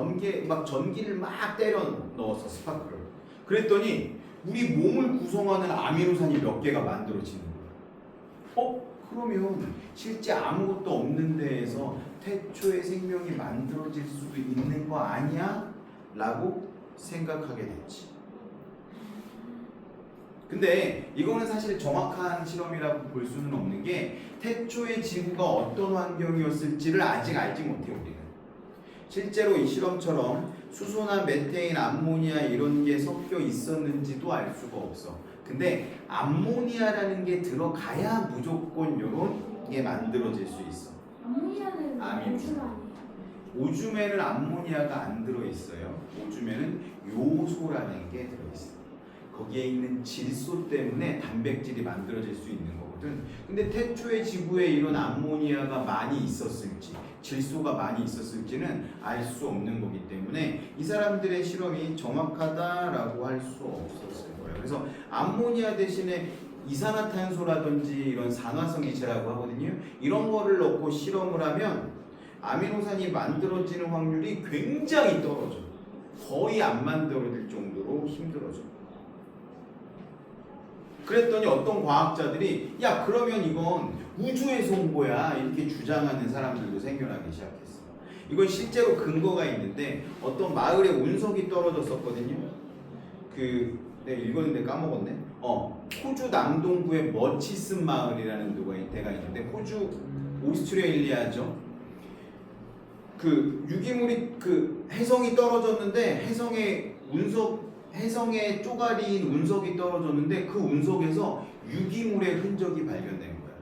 Speaker 1: 전기를 막 때려 넣었어. 스파크를. 그랬더니 우리 몸을 구성하는 아미노산이 몇 개가 만들어지는 거야. 그러면 실제 아무것도 없는 데에서 태초의 생명이 만들어질 수도 있는 거 아니야? 라고 생각하게 됐지. 근데 이거는 사실 정확한 실험이라고 볼 수는 없는 게 태초의 지구가 어떤 환경이었을지를 아직 알지 못해 우리는. 실제로 이 실험처럼 수소나 메테인, 암모니아 이런 게 섞여 있었는지도 알 수가 없어. 근데 암모니아라는 게 들어가야 무조건 이런 게 만들어질 수 있어.
Speaker 2: 암모니아는
Speaker 1: 암이.
Speaker 2: 무슨 아니에요?
Speaker 1: 오줌에는 암모니아가 안 들어있어요. 오줌에는 요소라는 게 들어있어요. 거기에 있는 질소 때문에 단백질이 만들어질 수 있는 거거든. 근데 태초의 지구에 이런 암모니아가 많이 있었을지 질소가 많이 있었을지는 알 수 없는 거기 때문에 이 사람들의 실험이 정확하다라고 할 수 없었을 거예요. 그래서 암모니아 대신에 이산화탄소라든지 이런 산화성 이체라고 하거든요. 이런 거를 넣고 실험을 하면 아미노산이 만들어지는 확률이 굉장히 떨어져. 거의 안 만들어질 정도로 힘들어져. 그랬더니 어떤 과학자들이 야 그러면 이건 우주에서 온 거야 이렇게 주장하는 사람들도 생겨나기 시작했어. 이건 실제로 근거가 있는데 어떤 마을에 운석이 떨어졌었거든요. 내가 읽었는데 까먹었네. 호주 남동부의 머치슨 마을이라는 데가 있는데 호주 오스트레일리아죠. 유기물이 해성이 떨어졌는데 해성의 쪼가리인 운석이 떨어졌는데 그 운석에서 유기물의 흔적이 발견된 거야.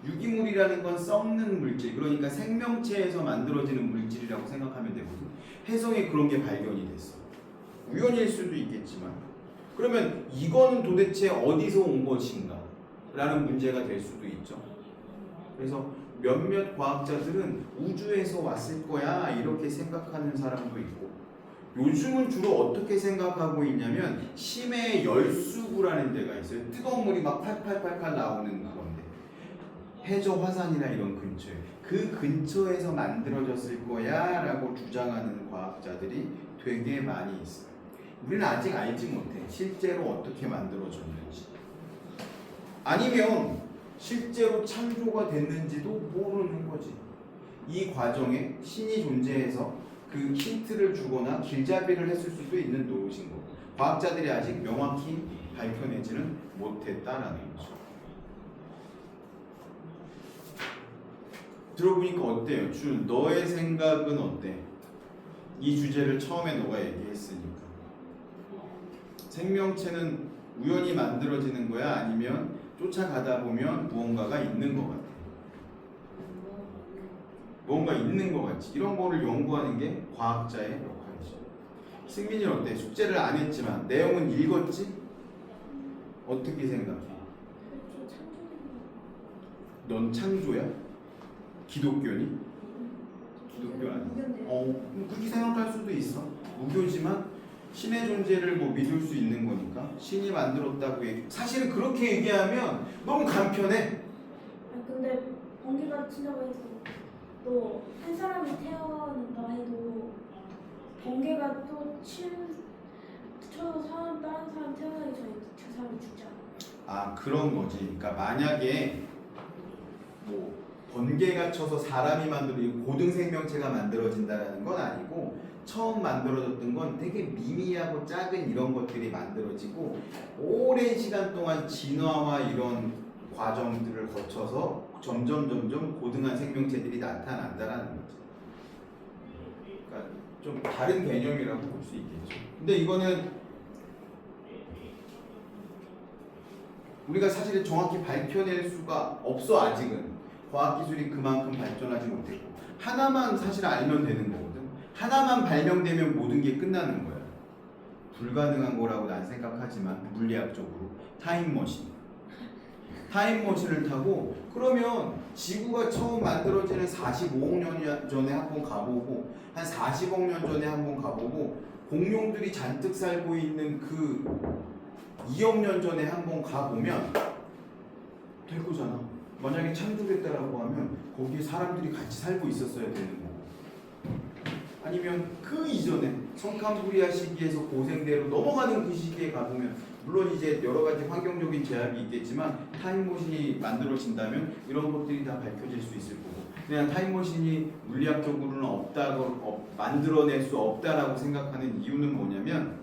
Speaker 1: 유기물이라는 건 썩는 물질, 그러니까 생명체에서 만들어지는 물질이라고 생각하면 되거든. 해성에 그런 게 발견이 됐어. 우연일 수도 있겠지만 그러면 이거는 도대체 어디서 온 것인가? 라는 문제가 될 수도 있죠. 그래서 몇몇 과학자들은 우주에서 왔을 거야 이렇게 생각하는 사람도 있고 요즘은 주로 어떻게 생각하고 있냐면 심해 열수구라는 데가 있어요. 뜨거운 물이 막 팔팔팔팔 나오는 그런데 해저 화산이나 이런 근처에 그 근처에서 만들어졌을 거야 라고 주장하는 과학자들이 되게 많이 있어요. 우리는 아직 알지 못해 실제로 어떻게 만들어졌는지 아니면 실제로 창조가 됐는지도 모르는 거지. 이 과정에 신이 존재해서 그 힌트를 주거나 길잡이를 했을 수도 있는 노릇인 거고 과학자들이 아직 명확히 밝혀내지는 못했다라는 거죠. 들어보니까 어때요? 준 너의 생각은 어때? 이 주제를 처음에 너가 얘기했으니까 생명체는 우연히 만들어지는 거야? 아니면 쫓아가다 보면 무언가가 있는 것 같아? 뭔가 있는 것 같지. 이런 거를 연구하는 게 과학자의 역할이죠. 승민이는 어때? 숙제를 안 했지만 내용은 읽었지? 어떻게 생각해? 넌 창조야? 기독교니? 기독교 아니야? 그렇게 생각할 수도 있어. 무교지만 신의 존재를 믿을 수 있는 거니까 신이 만들었다고 사실은 그렇게 얘기하면 너무 간편해.
Speaker 2: 근데 번개가 친다고 해서 또 한 사람이 태어난다 해도 번개가 또 쳐서 다른 사람 태어나기 전에 그 사람이 죽잖아.
Speaker 1: 그런 거지. 그러니까 만약에 번개가 쳐서 사람이 만들어지고 고등 생명체가 만들어진다는 건 아니고 처음 만들어졌던 건 되게 미미하고 작은 이런 것들이 만들어지고 오랜 시간 동안 진화와 이런 과정들을 거쳐서 점점 고등한 생명체들이 나타난다라는 거지. 그러니까 좀 다른 개념이라고 볼 수 있겠죠. 근데 이거는 우리가 사실 정확히 밝혀낼 수가 없어. 아직은 과학기술이 그만큼 발전하지 못했고 하나만 사실 알면 되는 거거든. 하나만 발명되면 모든 게 끝나는 거야. 불가능한 거라고 난 생각하지만 물리학적으로 타임머신을 타고 그러면 지구가 처음 만들어지는 45억 년 전에 한번 가보고 한 40억 년 전에 한번 가보고 공룡들이 잔뜩 살고 있는 그 2억 년 전에 한번 가보면 될 거잖아. 만약에 창조됐다라고 하면 거기에 사람들이 같이 살고 있었어야 되는 거고 아니면 그 이전에 성캄브리아 시기에서 고생대로 넘어가는 그 시기에 가보면 물론 이제 여러 가지 환경적인 제약이 있겠지만 타임머신이 만들어진다면 이런 것들이 다 밝혀질 수 있을 거고 그냥 타임머신이 물리학적으로는 만들어낼 수 없다라고 생각하는 이유는 뭐냐면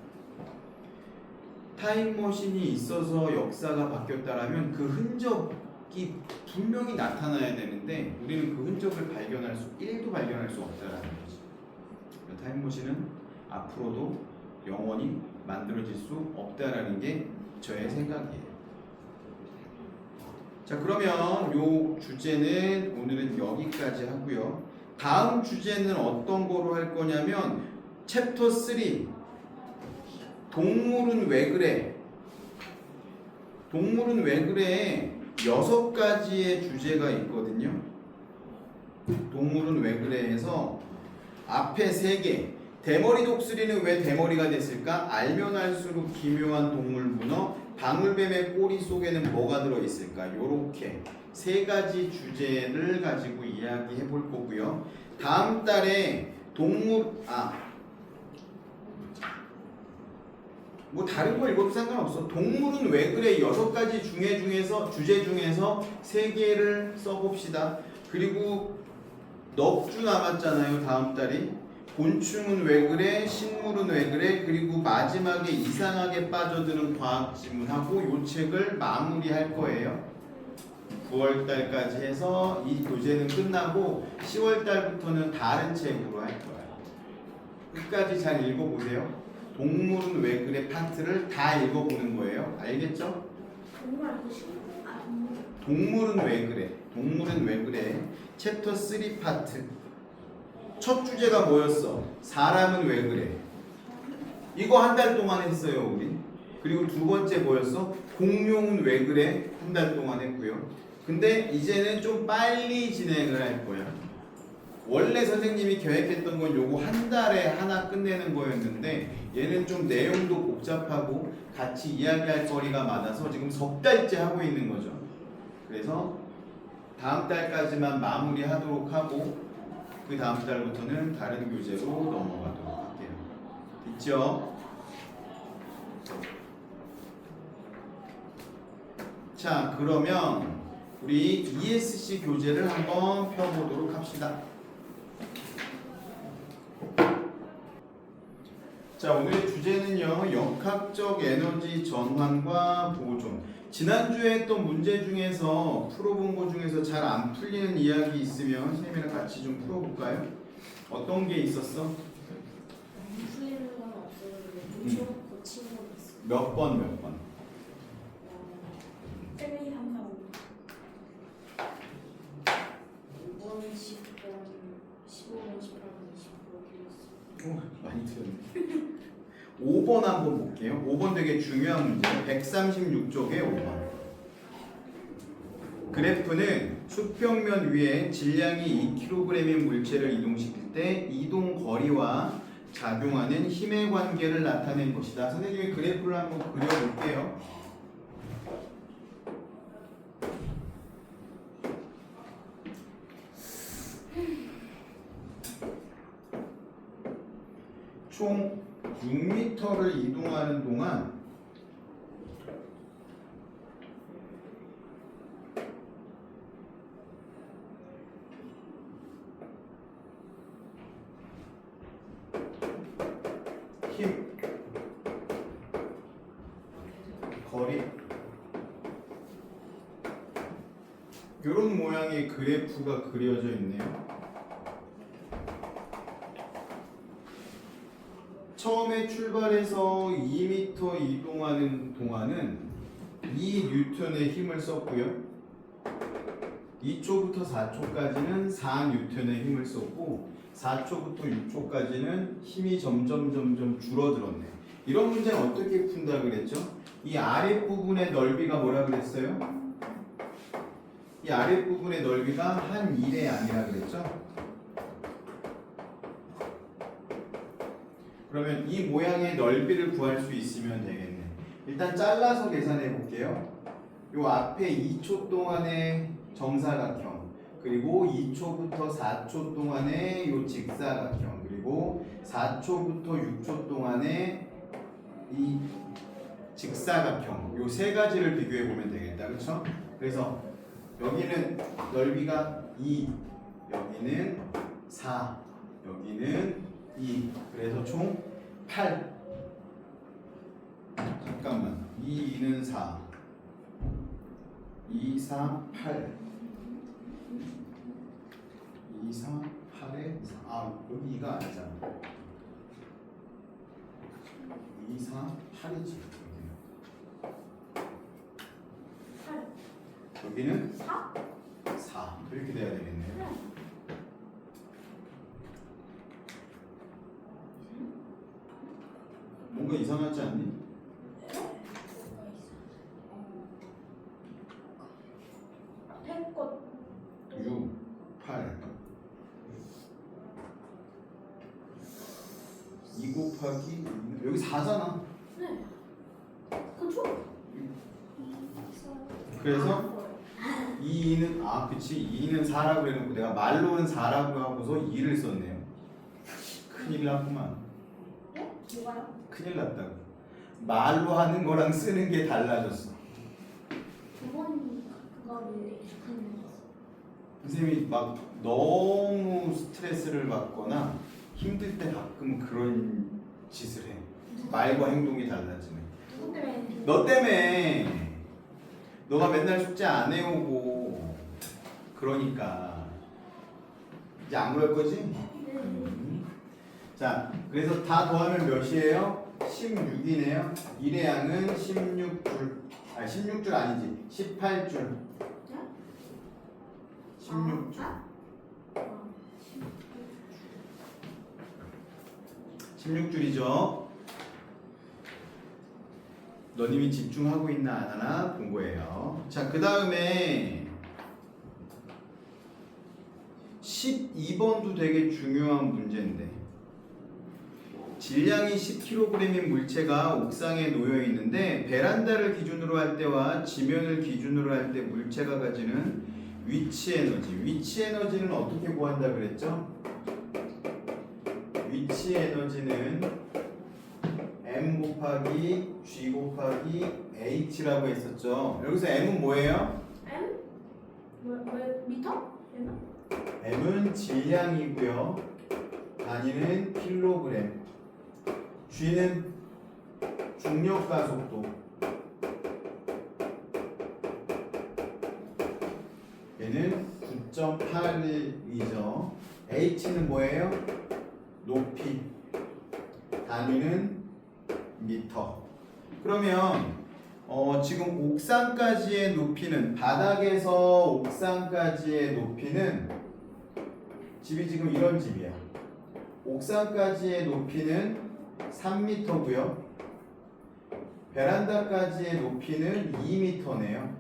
Speaker 1: 타임머신이 있어서 역사가 바뀌었다라면 그 흔적이 분명히 나타나야 되는데 우리는 그 흔적을 1도 발견할 수 없다라는 거지. 타임머신은 앞으로도 영원히 만들어질 수 없다라는 게 저의 생각이에요. 자, 그러면 요 주제는 오늘은 여기까지 하고요. 다음 주제는 어떤 거로 할 거냐면 챕터 3 동물은 왜 그래? 동물은 왜 그래? 6가지의 주제가 있거든요. 동물은 왜 그래 해서 앞에 3개. 대머리 독수리는 왜 대머리가 됐을까? 알면 알수록 기묘한 동물 문어. 방울뱀의 꼬리 속에는 뭐가 들어있을까? 요렇게 3가지 주제를 가지고 이야기해 볼 거고요. 다음 달에 뭐 다른 거 읽어도 상관없어. 동물은 왜 그래? 6가지 주제 중에서 3개를 써봅시다. 그리고 넉 주 남았잖아요. 다음 달이. 곤충은 왜 그래? 식물은 왜 그래? 그리고 마지막에 이상하게 빠져드는 과학 지문하고 이 책을 마무리할 거예요. 9월달까지 해서 이 교재는 끝나고 10월달부터는 다른 책으로 할 거예요. 끝까지 잘 읽어보세요. 동물은 왜 그래 파트를 다 읽어보는 거예요. 알겠죠?
Speaker 2: 정말 그 친구
Speaker 1: 동물은 왜 그래? 동물은 왜 그래? 챕터 3 파트. 첫 주제가 뭐였어? 사람은 왜 그래? 이거 한 달 동안 했어요, 우리. 그리고 두 번째 뭐였어? 공룡은 왜 그래? 한 달 동안 했고요. 근데 이제는 좀 빨리 진행을 할 거야. 원래 선생님이 계획했던 건 요거 한 달에 하나 끝내는 거였는데 얘는 좀 내용도 복잡하고 같이 이야기할 거리가 많아서 지금 석 달째 하고 있는 거죠. 그래서 다음 달까지만 마무리하도록 하고 그 다음 달부터는 다른 교재로 넘어가도록 할게요. 있죠? 자, 그러면 우리 ESC 교재를 한번 펴보도록 합시다. 자, 오늘의 주제는요, 역학적 에너지 전환과 보존. 지난주에 했던 문제 중에서 풀어본 거 중에서 잘 안 풀리는 이야기 있으면 선생님이랑 같이 좀 풀어볼까요? 어떤 게 있었어?
Speaker 2: 풀리는 건 없었는데 좀 고치는 건 있어요.
Speaker 1: 몇 번?
Speaker 2: 1, 2, 3, 4, 5번 10번 15번 18번 20번
Speaker 1: 오, 많이 틀렸네. 5번 한번 볼게요. 5번 되게 중요한 문제예요. 136쪽에 5번. 그래프는 수평면 위에 질량이 2kg인 물체를 이동시킬 때 이동 거리와 작용하는 힘의 관계를 나타낸 것이다. 선생님이 그래프를 한번 그려볼게요. 총 6m를 이동하는 동안 힘, 거리 이런 모양의 그래프가 그려져 있네요. 처음에 출발해서 2m 이동하는 동안은 2N의 힘을 썼고요. 2초부터 4초까지는 4N의 힘을 썼고 4초부터 6초까지는 힘이 점점 줄어들었네요. 이런 문제는 어떻게 푼다 그랬죠? 이 아랫부분의 넓이가 뭐라 그랬어요? 이 아랫부분의 넓이가 한 1의 아니라 그랬죠? 그러면 이 모양의 넓이를 구할 수 있으면 되겠네. 일단 잘라서 계산해 볼게요. 요 앞에 2초 동안의 정사각형, 그리고 2초부터 4초 동안의 요 직사각형, 그리고 4초부터 6초 동안의 이 직사각형, 요 세 가지를 비교해 보면 되겠다. 그렇죠? 그래서 여기는 넓이가 2, 여기는 4, 여기는 2, 그래서 총 8. 잠깐만, 2, 2는 4, 2, 4, 8, 2, 4, 8에 4. 여기 2가 아니잖아. 2, 4, 8이지.
Speaker 2: 8
Speaker 1: 여기는
Speaker 2: 4?
Speaker 1: 4. 이렇게 돼야 되겠네요. 이상하지 않니?
Speaker 2: 것
Speaker 1: 6, 8 2 곱하기 여기 4잖아.
Speaker 2: 네. 그쵸?
Speaker 1: 그래서 2는 그치 2는 4라고 해놓고 내가 말로는 4라고 하고서 2를 썼네요. 큰일 났구만.
Speaker 2: 네? 뭐가요?
Speaker 1: 큰일 났다고. 말로 하는 거랑 쓰는 게 달라졌어.
Speaker 2: 두번 그거를 익숙한 거.
Speaker 1: 선생님이 막 너무 스트레스를 받거나 힘들 때 가끔 그런 짓을 해. 말과 행동이 달라지네.
Speaker 2: 누구 때문에?
Speaker 1: 너 때문에. 너가 맨날 숙제 안 해오고 그러니까 이제 안 그럴 거지? 자, 그래서 다 더하면 몇이에요? 16이네요. 1의 양은 16줄. 16줄 아니지. 18줄. 16줄. 16줄이죠. 너님이 집중하고 있나 안 하나 본 거예요. 자, 그 다음에 12번도 되게 중요한 문제인데 질량이 10kg인 물체가 옥상에 놓여 있는데 베란다를 기준으로 할 때와 지면을 기준으로 할 때 물체가 가지는 위치 에너지. 위치 에너지는 어떻게 구한다 그랬죠? 위치 에너지는 M 곱하기 G 곱하기 H라고 했었죠. 여기서 M은 뭐예요?
Speaker 2: M? 미터?
Speaker 1: M은 질량이고요. 단위는 킬로그램. G는 중력 가속도. 얘는 9.81이죠. H는 뭐예요? 높이. 단위는 미터. 그러면 지금 옥상까지의 높이는 바닥에서 옥상까지의 높이는 집이 지금 이런 집이야. 옥상까지의 높이는 3m고요. 베란다까지의 높이는 2m네요.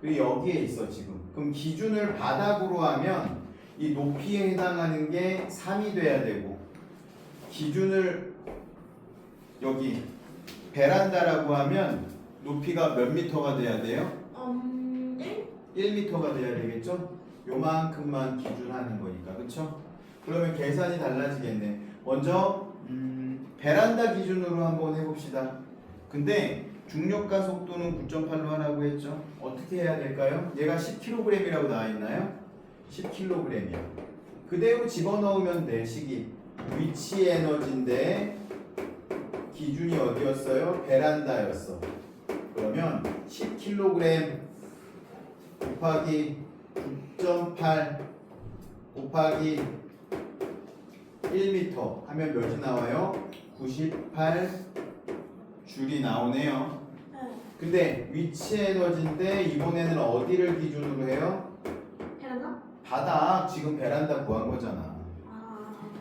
Speaker 1: 그리고 여기에 있어 지금. 그럼 기준을 바닥으로 하면 이 높이에 해당하는 게 3이 돼야 되고 기준을 여기 베란다라고 하면 높이가 몇 미터가 돼야 돼요? 1미터가 돼야 되겠죠? 요만큼만 기준하는 거니까 그쵸? 그러면 계산이 달라지겠네. 먼저 베란다 기준으로 한번 해봅시다. 근데 중력가 속도는 9.8로 하라고 했죠? 어떻게 해야 될까요? 얘가 10kg이라고 나와있나요? 10kg이야. 그대로 집어넣으면 돼. 식이 위치 에너지인데 기준이 어디였어요? 베란다였어. 그러면 10kg 곱하기 9.8 곱하기 1m 하면 몇이 나와요? 98줄이 나오네요. 근데 위치 에너지인데 이번에는 어디를 기준으로 해요?
Speaker 2: 베란다?
Speaker 1: 바닥. 지금 베란다 구한 거잖아.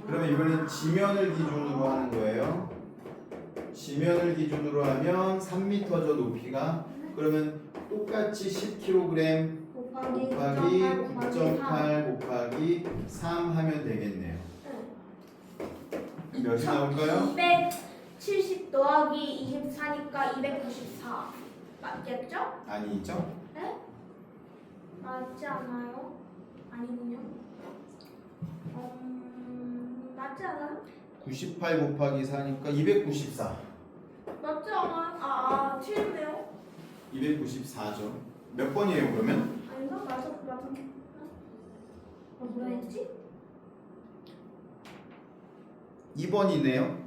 Speaker 1: 그러면 이번엔 지면을 기준으로 하는 거예요. 지면을 기준으로 하면 3m죠 높이가. 그러면 똑같이 10kg 곱하기 9.8 곱하기 3 하면 되겠네요. 몇이 나올까요?
Speaker 2: 270 더하기 24니까 294 맞겠죠?
Speaker 1: 아니죠?
Speaker 2: 네? 맞지 않아요? 아니군요. 맞지 않아요?
Speaker 1: 98 곱하기 4니까 294.
Speaker 2: 맞지 않아요? 틀렸네요.
Speaker 1: 294죠. 몇 번이에요 그러면?
Speaker 2: 아닌가? 맞아. 뭐라 했지?
Speaker 1: 2번이네요.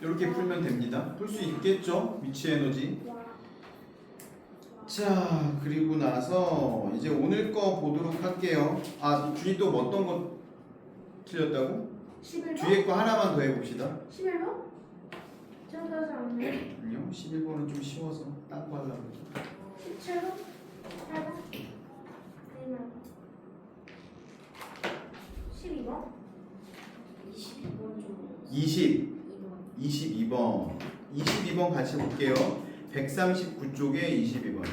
Speaker 1: 이렇게 풀면 됩니다. 풀 수 있겠죠? 위치 에너지. 자, 그리고 나서 이제 오늘 거 보도록 할게요. 준이 또 어떤 거 틀렸다고?
Speaker 2: 11번?
Speaker 1: 뒤에 거 하나만 더 해봅시다.
Speaker 2: 11번? 저기까지 안 돼.
Speaker 1: 아니요, 11번은 좀 쉬워서 딴 거 하려고.
Speaker 2: 17번? 8번? 아니면 12번? 22번 좀
Speaker 1: 20.
Speaker 2: 2번
Speaker 1: 22번. 22번 같이 볼게요. 139쪽에 22번.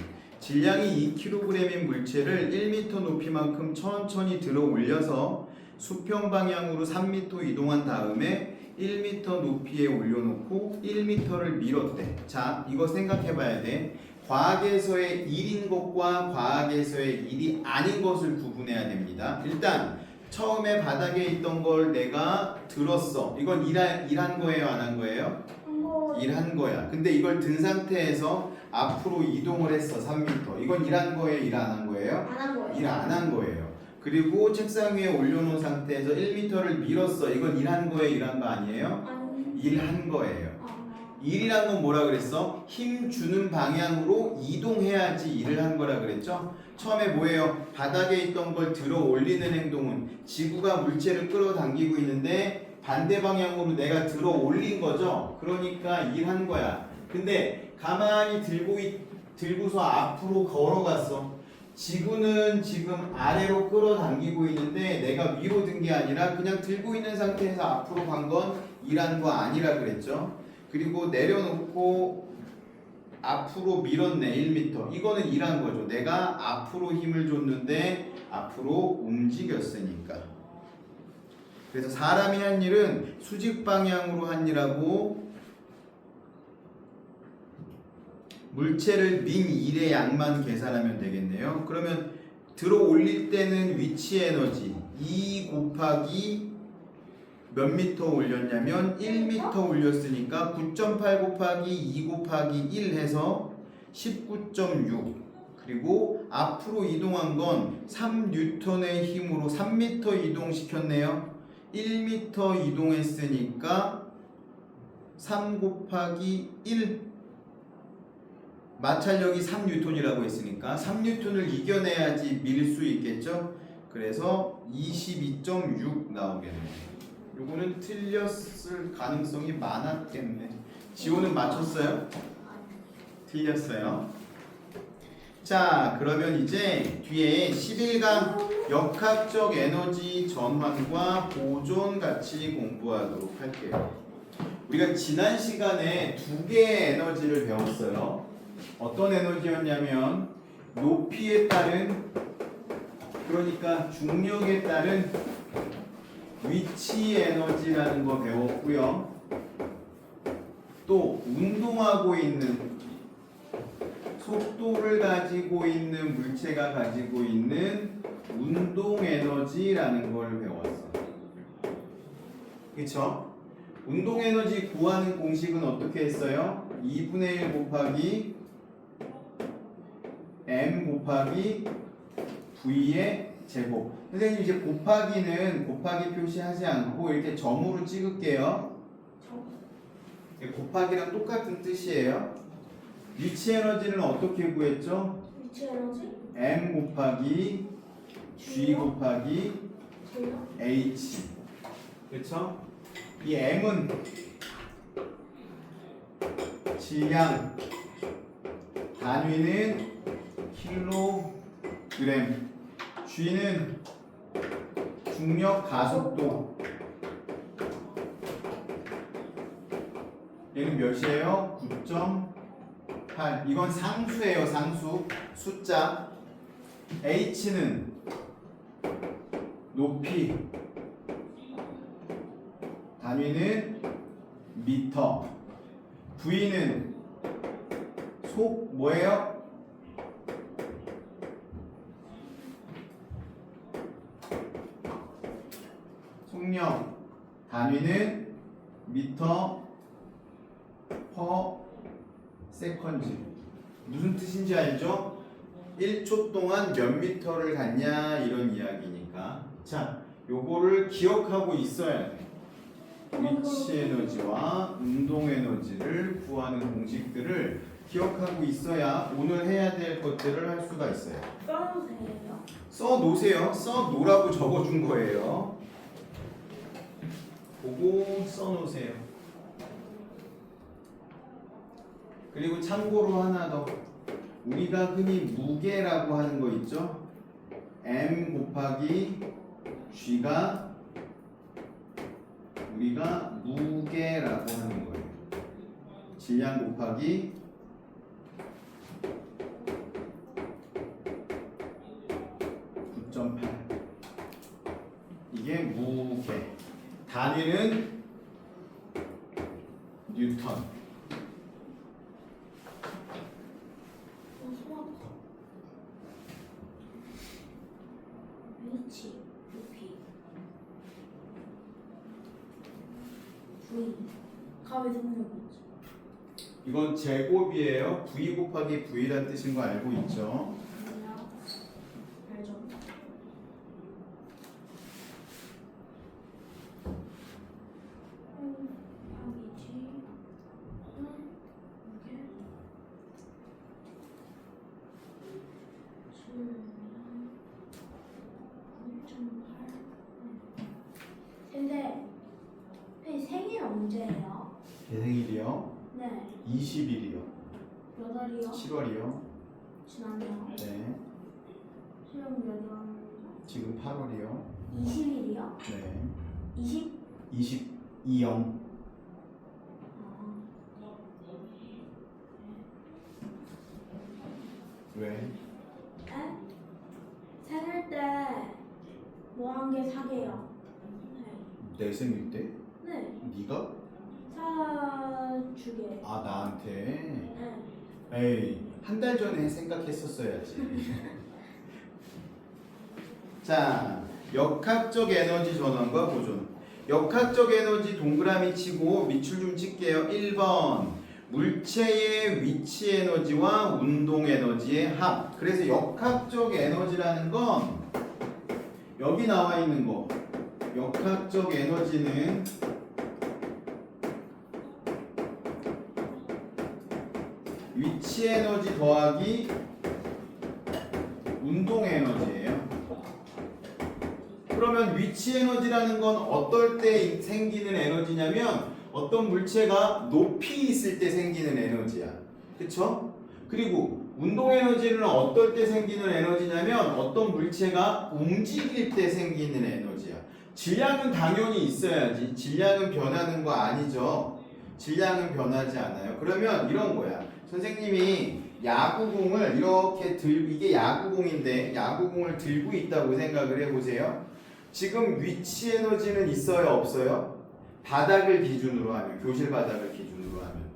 Speaker 1: 질량이 2kg인 물체를 1m 높이만큼 천천히 들어 올려서 수평 방향으로 3m 이동한 다음에 1m 높이에 올려놓고 1m를 밀었대. 자, 이거 생각해 봐야 돼. 과학에서의 일인 것과 과학에서의 일이 아닌 것을 구분해야 됩니다. 일단 처음에 바닥에 있던 걸 내가 들었어. 이건 일한 거예요, 안 한 거예요? 일한 거야. 근데 이걸 든 상태에서 앞으로 이동을 했어. 3m. 이건 일한 거예요, 일 안 한 거예요?
Speaker 2: 안 한 거예요.
Speaker 1: 일 안 한 거예요. 그리고 책상 위에 올려놓은 상태에서 1m를 밀었어. 이건 일한 거예요, 일한 거 아니에요?
Speaker 2: 아니.
Speaker 1: 일한 거예요.
Speaker 2: 아,
Speaker 1: 일이란 건 뭐라 그랬어? 힘 주는 방향으로 이동해야지 일을 한 거라 그랬죠? 처음에 뭐예요? 바닥에 있던 걸 들어 올리는 행동은 지구가 물체를 끌어당기고 있는데 반대 방향으로 내가 들어 올린 거죠? 그러니까 일한 거야. 근데 가만히 들고서 앞으로 걸어갔어. 지구는 지금 아래로 끌어당기고 있는데 내가 위로 든 게 아니라 그냥 들고 있는 상태에서 앞으로 간 건 일한 거 아니라 그랬죠? 그리고 내려놓고 앞으로 밀었네 1m. 이거는 일한 거죠. 내가 앞으로 힘을 줬는데 앞으로 움직였으니까. 그래서 사람이 한 일은 수직 방향으로 한 일하고 물체를 민 일의 양만 계산하면 되겠네요. 그러면 들어 올릴 때는 위치 에너지 2 곱하기 몇 미터 올렸냐면 1m 올렸으니까 9.8 곱하기 2 곱하기 1 해서 19.6. 그리고 앞으로 이동한 건 3N의 힘으로 3m 이동시켰네요. 1m 이동했으니까 3 곱하기 1 마찰력이 3N이라고 했으니까 3N을 이겨내야지 밀 수 있겠죠. 그래서 22.6 나오겠네요. 요거는 틀렸을 가능성이 많았겠네. 지호는 맞췄어요? 틀렸어요. 자, 그러면 이제 뒤에 11강 역학적 에너지 전환과 보존 같이 공부하도록 할게요. 우리가 지난 시간에 두 개의 에너지를 배웠어요. 어떤 에너지였냐면 높이에 따른, 그러니까 중력에 따른 위치 에너지라는 거 배웠고요. 또 운동하고 있는 속도를 가지고 있는 물체가 가지고 있는 운동 에너지라는 걸 배웠어. 그쵸? 운동 에너지 구하는 공식은 어떻게 했어요? 2분의 1 곱하기 m 곱하기 v의 제곱. 선생님 이제 곱하기는 곱하기 표시하지 않고 이렇게 점으로 찍을게요. 곱하기랑 똑같은 뜻이에요. 위치 에너지는 어떻게 구했죠?
Speaker 2: 위치 에너지?
Speaker 1: m 곱하기 g 곱하기
Speaker 2: 저요?
Speaker 1: h. 그렇죠? 이 m은 질량, 단위는 킬로그램, g는 중력 가속도. 얘는 몇이에요? 9.8. 이건 상수예요, 상수. 숫자. h는 높이, 단위는 미터. v는 속 뭐예요? 속력. 단위는 미터 퍼 세컨즈. 무슨 뜻인지 알죠? 1초 동안 몇 미터를 갔냐 이런 이야기니까. 자, 요거를 기억하고 있어야 돼. 위치 에너지와 운동 에너지를 구하는 공식들을 기억하고 있어야 오늘 해야 될 것들을 할 수가 있어요.
Speaker 2: 써주세요.
Speaker 1: 써 놓으세요. 써 놓으라고 적어준 거예요. 보고 써 놓으세요. 그리고 참고로 하나 더. 우리가 흔히 무게라고 하는 거 있죠? m 곱하기 g가 우리가 무게라고 하는 거예요. 질량 곱하기 이게 무게. 단위는 뉴턴.
Speaker 2: 위치, 높이, V, 값의 성격이지.
Speaker 1: 이건 제곱이에요. V 곱하기 V란 뜻인 거 알고 있죠?
Speaker 2: 아니요. 알죠. 위치, 이게 근데 생일 언제예요?
Speaker 1: 제 생일이요?
Speaker 2: 네.
Speaker 1: 20일이요.
Speaker 2: 몇 월이요?
Speaker 1: 7월이요.
Speaker 2: 지났네요.
Speaker 1: 네.
Speaker 2: 지금 몇 월?
Speaker 1: 지금 8월이요.
Speaker 2: 20일이요?
Speaker 1: 네.
Speaker 2: 20?
Speaker 1: 22영. 왜?
Speaker 2: 에? 생일 때 뭐 한 개 사게요?
Speaker 1: 내 생일 때?
Speaker 2: 네.
Speaker 1: 네가?
Speaker 2: 사주게.
Speaker 1: 아, 나한테?
Speaker 2: 네.
Speaker 1: 에이, 한 달 전에 생각했었어야지. 자, 역학적 에너지 전환과 보존. 역학적 에너지 동그라미 치고 밑줄 좀 칠게요. 1번 물체의 위치 에너지와 운동 에너지의 합. 그래서 역학적 에너지라는 건 여기 나와 있는 거. 역학적 에너지는 위치 에너지 더하기 운동 에너지예요. 그러면 위치 에너지라는 건 어떨 때 생기는 에너지냐면 어떤 물체가 높이 있을 때 생기는 에너지야. 그쵸? 그리고 운동 에너지는 어떨 때 생기는 에너지냐면 어떤 물체가 움직일 때 생기는 에너지야. 질량은 당연히 있어야지. 질량은 변하는 거 아니죠. 질량은 변하지 않아요. 그러면 이런 거야. 선생님이 야구공을 이렇게 들고, 이게 야구공인데 야구공을 들고 있다고 생각을 해보세요. 지금 위치 에너지는 있어요, 없어요? 바닥을 기준으로 하면, 교실 바닥을 기준으로 하면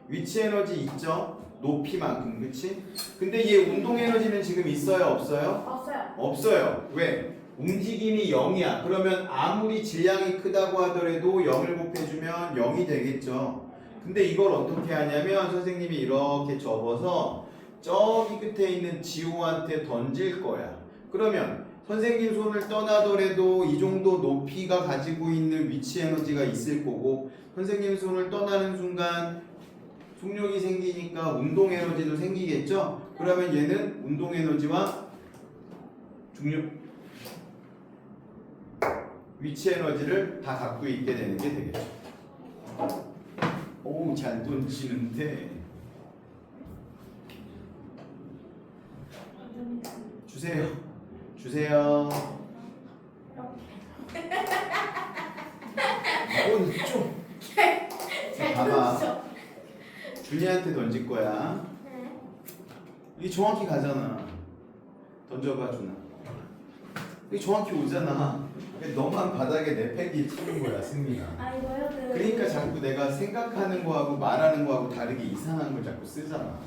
Speaker 1: 위치 에너지 있죠? 높이만큼, 그치? 근데 얘 운동 에너지는 지금 있어요, 없어요?
Speaker 2: 없어요.
Speaker 1: 없어요. 왜? 움직임이 0이야. 그러면 아무리 질량이 크다고 하더라도 0을 곱해주면 0이 되겠죠. 근데 이걸 어떻게 하냐면 선생님이 이렇게 접어서 저기 끝에 있는 지호한테 던질 거야. 그러면 선생님 손을 떠나더라도 이 정도 높이가 가지고 있는 위치 에너지가 있을 거고 선생님 손을 떠나는 순간 속력이 생기니까 운동 에너지도 생기겠죠? 그러면 얘는 운동 에너지와 중력 위치 에너지를 다 갖고 있게 되는 게 되겠죠. 오, 잘 던지는데. 주세요. 주세요. 이건 좀.
Speaker 2: 잘
Speaker 1: 봐봐.
Speaker 2: 던져.
Speaker 1: 준이한테 던질 거야.
Speaker 2: 네.
Speaker 1: 이게 정확히 가잖아. 던져봐, 준아. 이게 정확히 오잖아. 너만 바닥에 내팽이 치는 거야, 승민아.
Speaker 2: 아 이거요?
Speaker 1: 그러니까 자꾸 내가 생각하는 거하고 말하는 거하고 다르게 이상한 걸 자꾸 쓰잖아.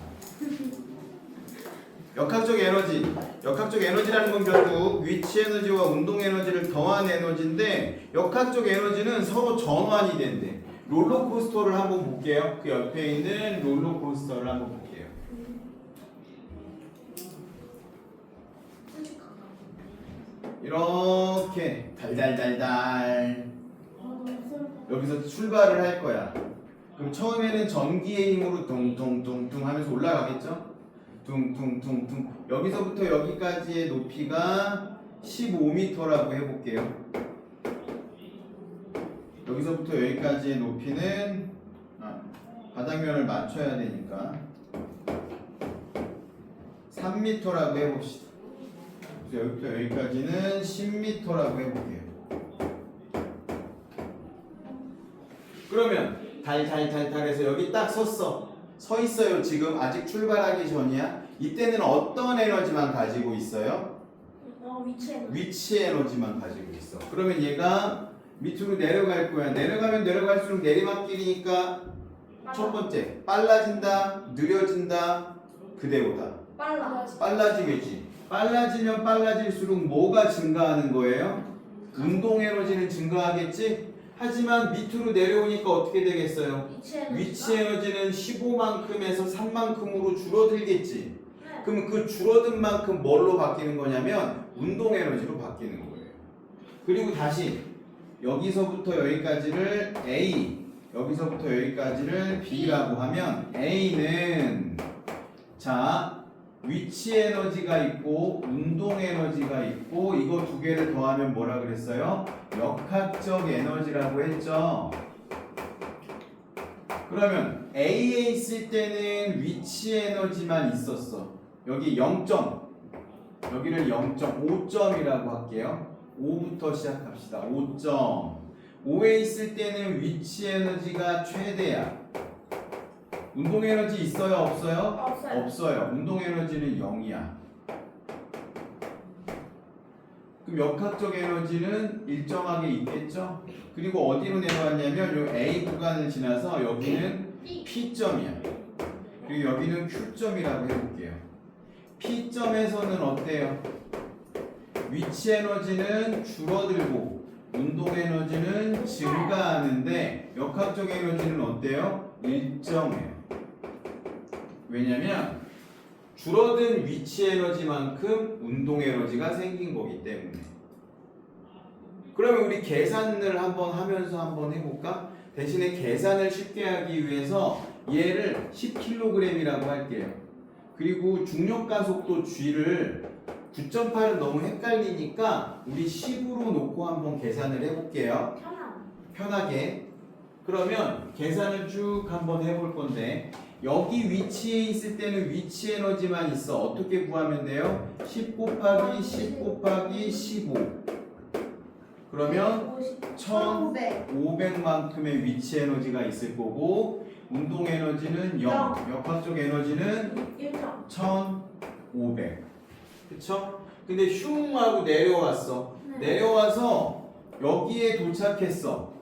Speaker 1: 역학적 에너지. 역학적 에너지라는 건 결국 위치 에너지와 운동 에너지를 더한 에너지인데 역학적 에너지는 서로 전환이 된대. 롤러코스터를 한번 볼게요. 그 옆에 있는 롤러코스터를 한번 볼게요. 이렇게 달달달달 여기서 출발을 할 거야. 그럼 처음에는 전기의 힘으로 둥둥둥둥 하면서 올라가겠죠? 둥둥둥둥. 여기서부터 여기까지의 높이가 15m라고 해볼게요. 여기서부터 여기까지의 높이는 바닥면을 맞춰야 되니까 3m라고 해봅시다. 그래서 여기부터 여기까지는 10m라고 해볼게요. 그러면 달달달달해서 여기 딱 섰어. 서 있어요. 지금 아직 출발하기 전이야. 이때는 어떤 에너지만 가지고 있어요?
Speaker 2: 위치에.
Speaker 1: 위치 에너지만 가지고 있어. 그러면 얘가 밑으로 내려갈 거야. 내려가면 내려갈수록 내리막길이니까 첫 번째 빨라진다, 느려진다, 그대로다. 빨라지겠지. 빨라지면 빨라질수록 뭐가 증가하는 거예요? 운동 에너지는 증가하겠지? 하지만 밑으로 내려오니까 어떻게 되겠어요? 위치 에너지는 15만큼에서 3만큼으로 줄어들겠지.
Speaker 2: 네.
Speaker 1: 그럼 그 줄어든 만큼 뭘로 바뀌는 거냐면 운동 에너지로 바뀌는 거예요. 그리고 다시 여기서부터 여기까지를 A, 여기서부터 여기까지를 B라고 하면 A는 자 위치 에너지가 있고 운동 에너지가 있고 이거 두 개를 더하면 뭐라 그랬어요? 역학적 에너지라고 했죠. 그러면 A에 있을 때는 위치 에너지만 있었어. 여기 0점, 여기를 0.5점이라고 할게요. 5부터 시작합시다. 5점. 5에 있을 때는 위치 에너지가 최대야. 운동 에너지 있어요? 없어요? 없어요. 운동 에너지는 0이야. 그럼 역학적 에너지는 일정하게 있겠죠? 그리고 어디로 내려왔냐면 요 A 구간을 지나서 여기는 P점이야. 그리고 여기는 Q점이라고 해볼게요. P점에서는 어때요? 위치 에너지는 줄어들고 운동 에너지는 증가하는데 역학적 에너지는 어때요? 일정해요. 왜냐면 줄어든 위치 에너지만큼 운동 에너지가 생긴 거기 때문에. 그러면 우리 계산을 한번 하면서 한번 해볼까? 대신에 계산을 쉽게 하기 위해서 얘를 10kg이라고 할게요. 그리고 중력 가속도 G를 9.8은 너무 헷갈리니까 우리 10으로 놓고 한번 계산을 해볼게요. 편하게. 그러면 계산을 쭉 한번 해볼 건데 여기 위치에 있을 때는 위치 에너지만 있어. 어떻게 구하면 돼요? 10 곱하기 10 곱하기 15. 그러면 1500만큼의 위치 에너지가 있을 거고 운동 에너지는 0. 역학적 에너지는 1500. 그쵸? 근데 슝 하고 내려왔어. 내려와서 여기에 도착했어.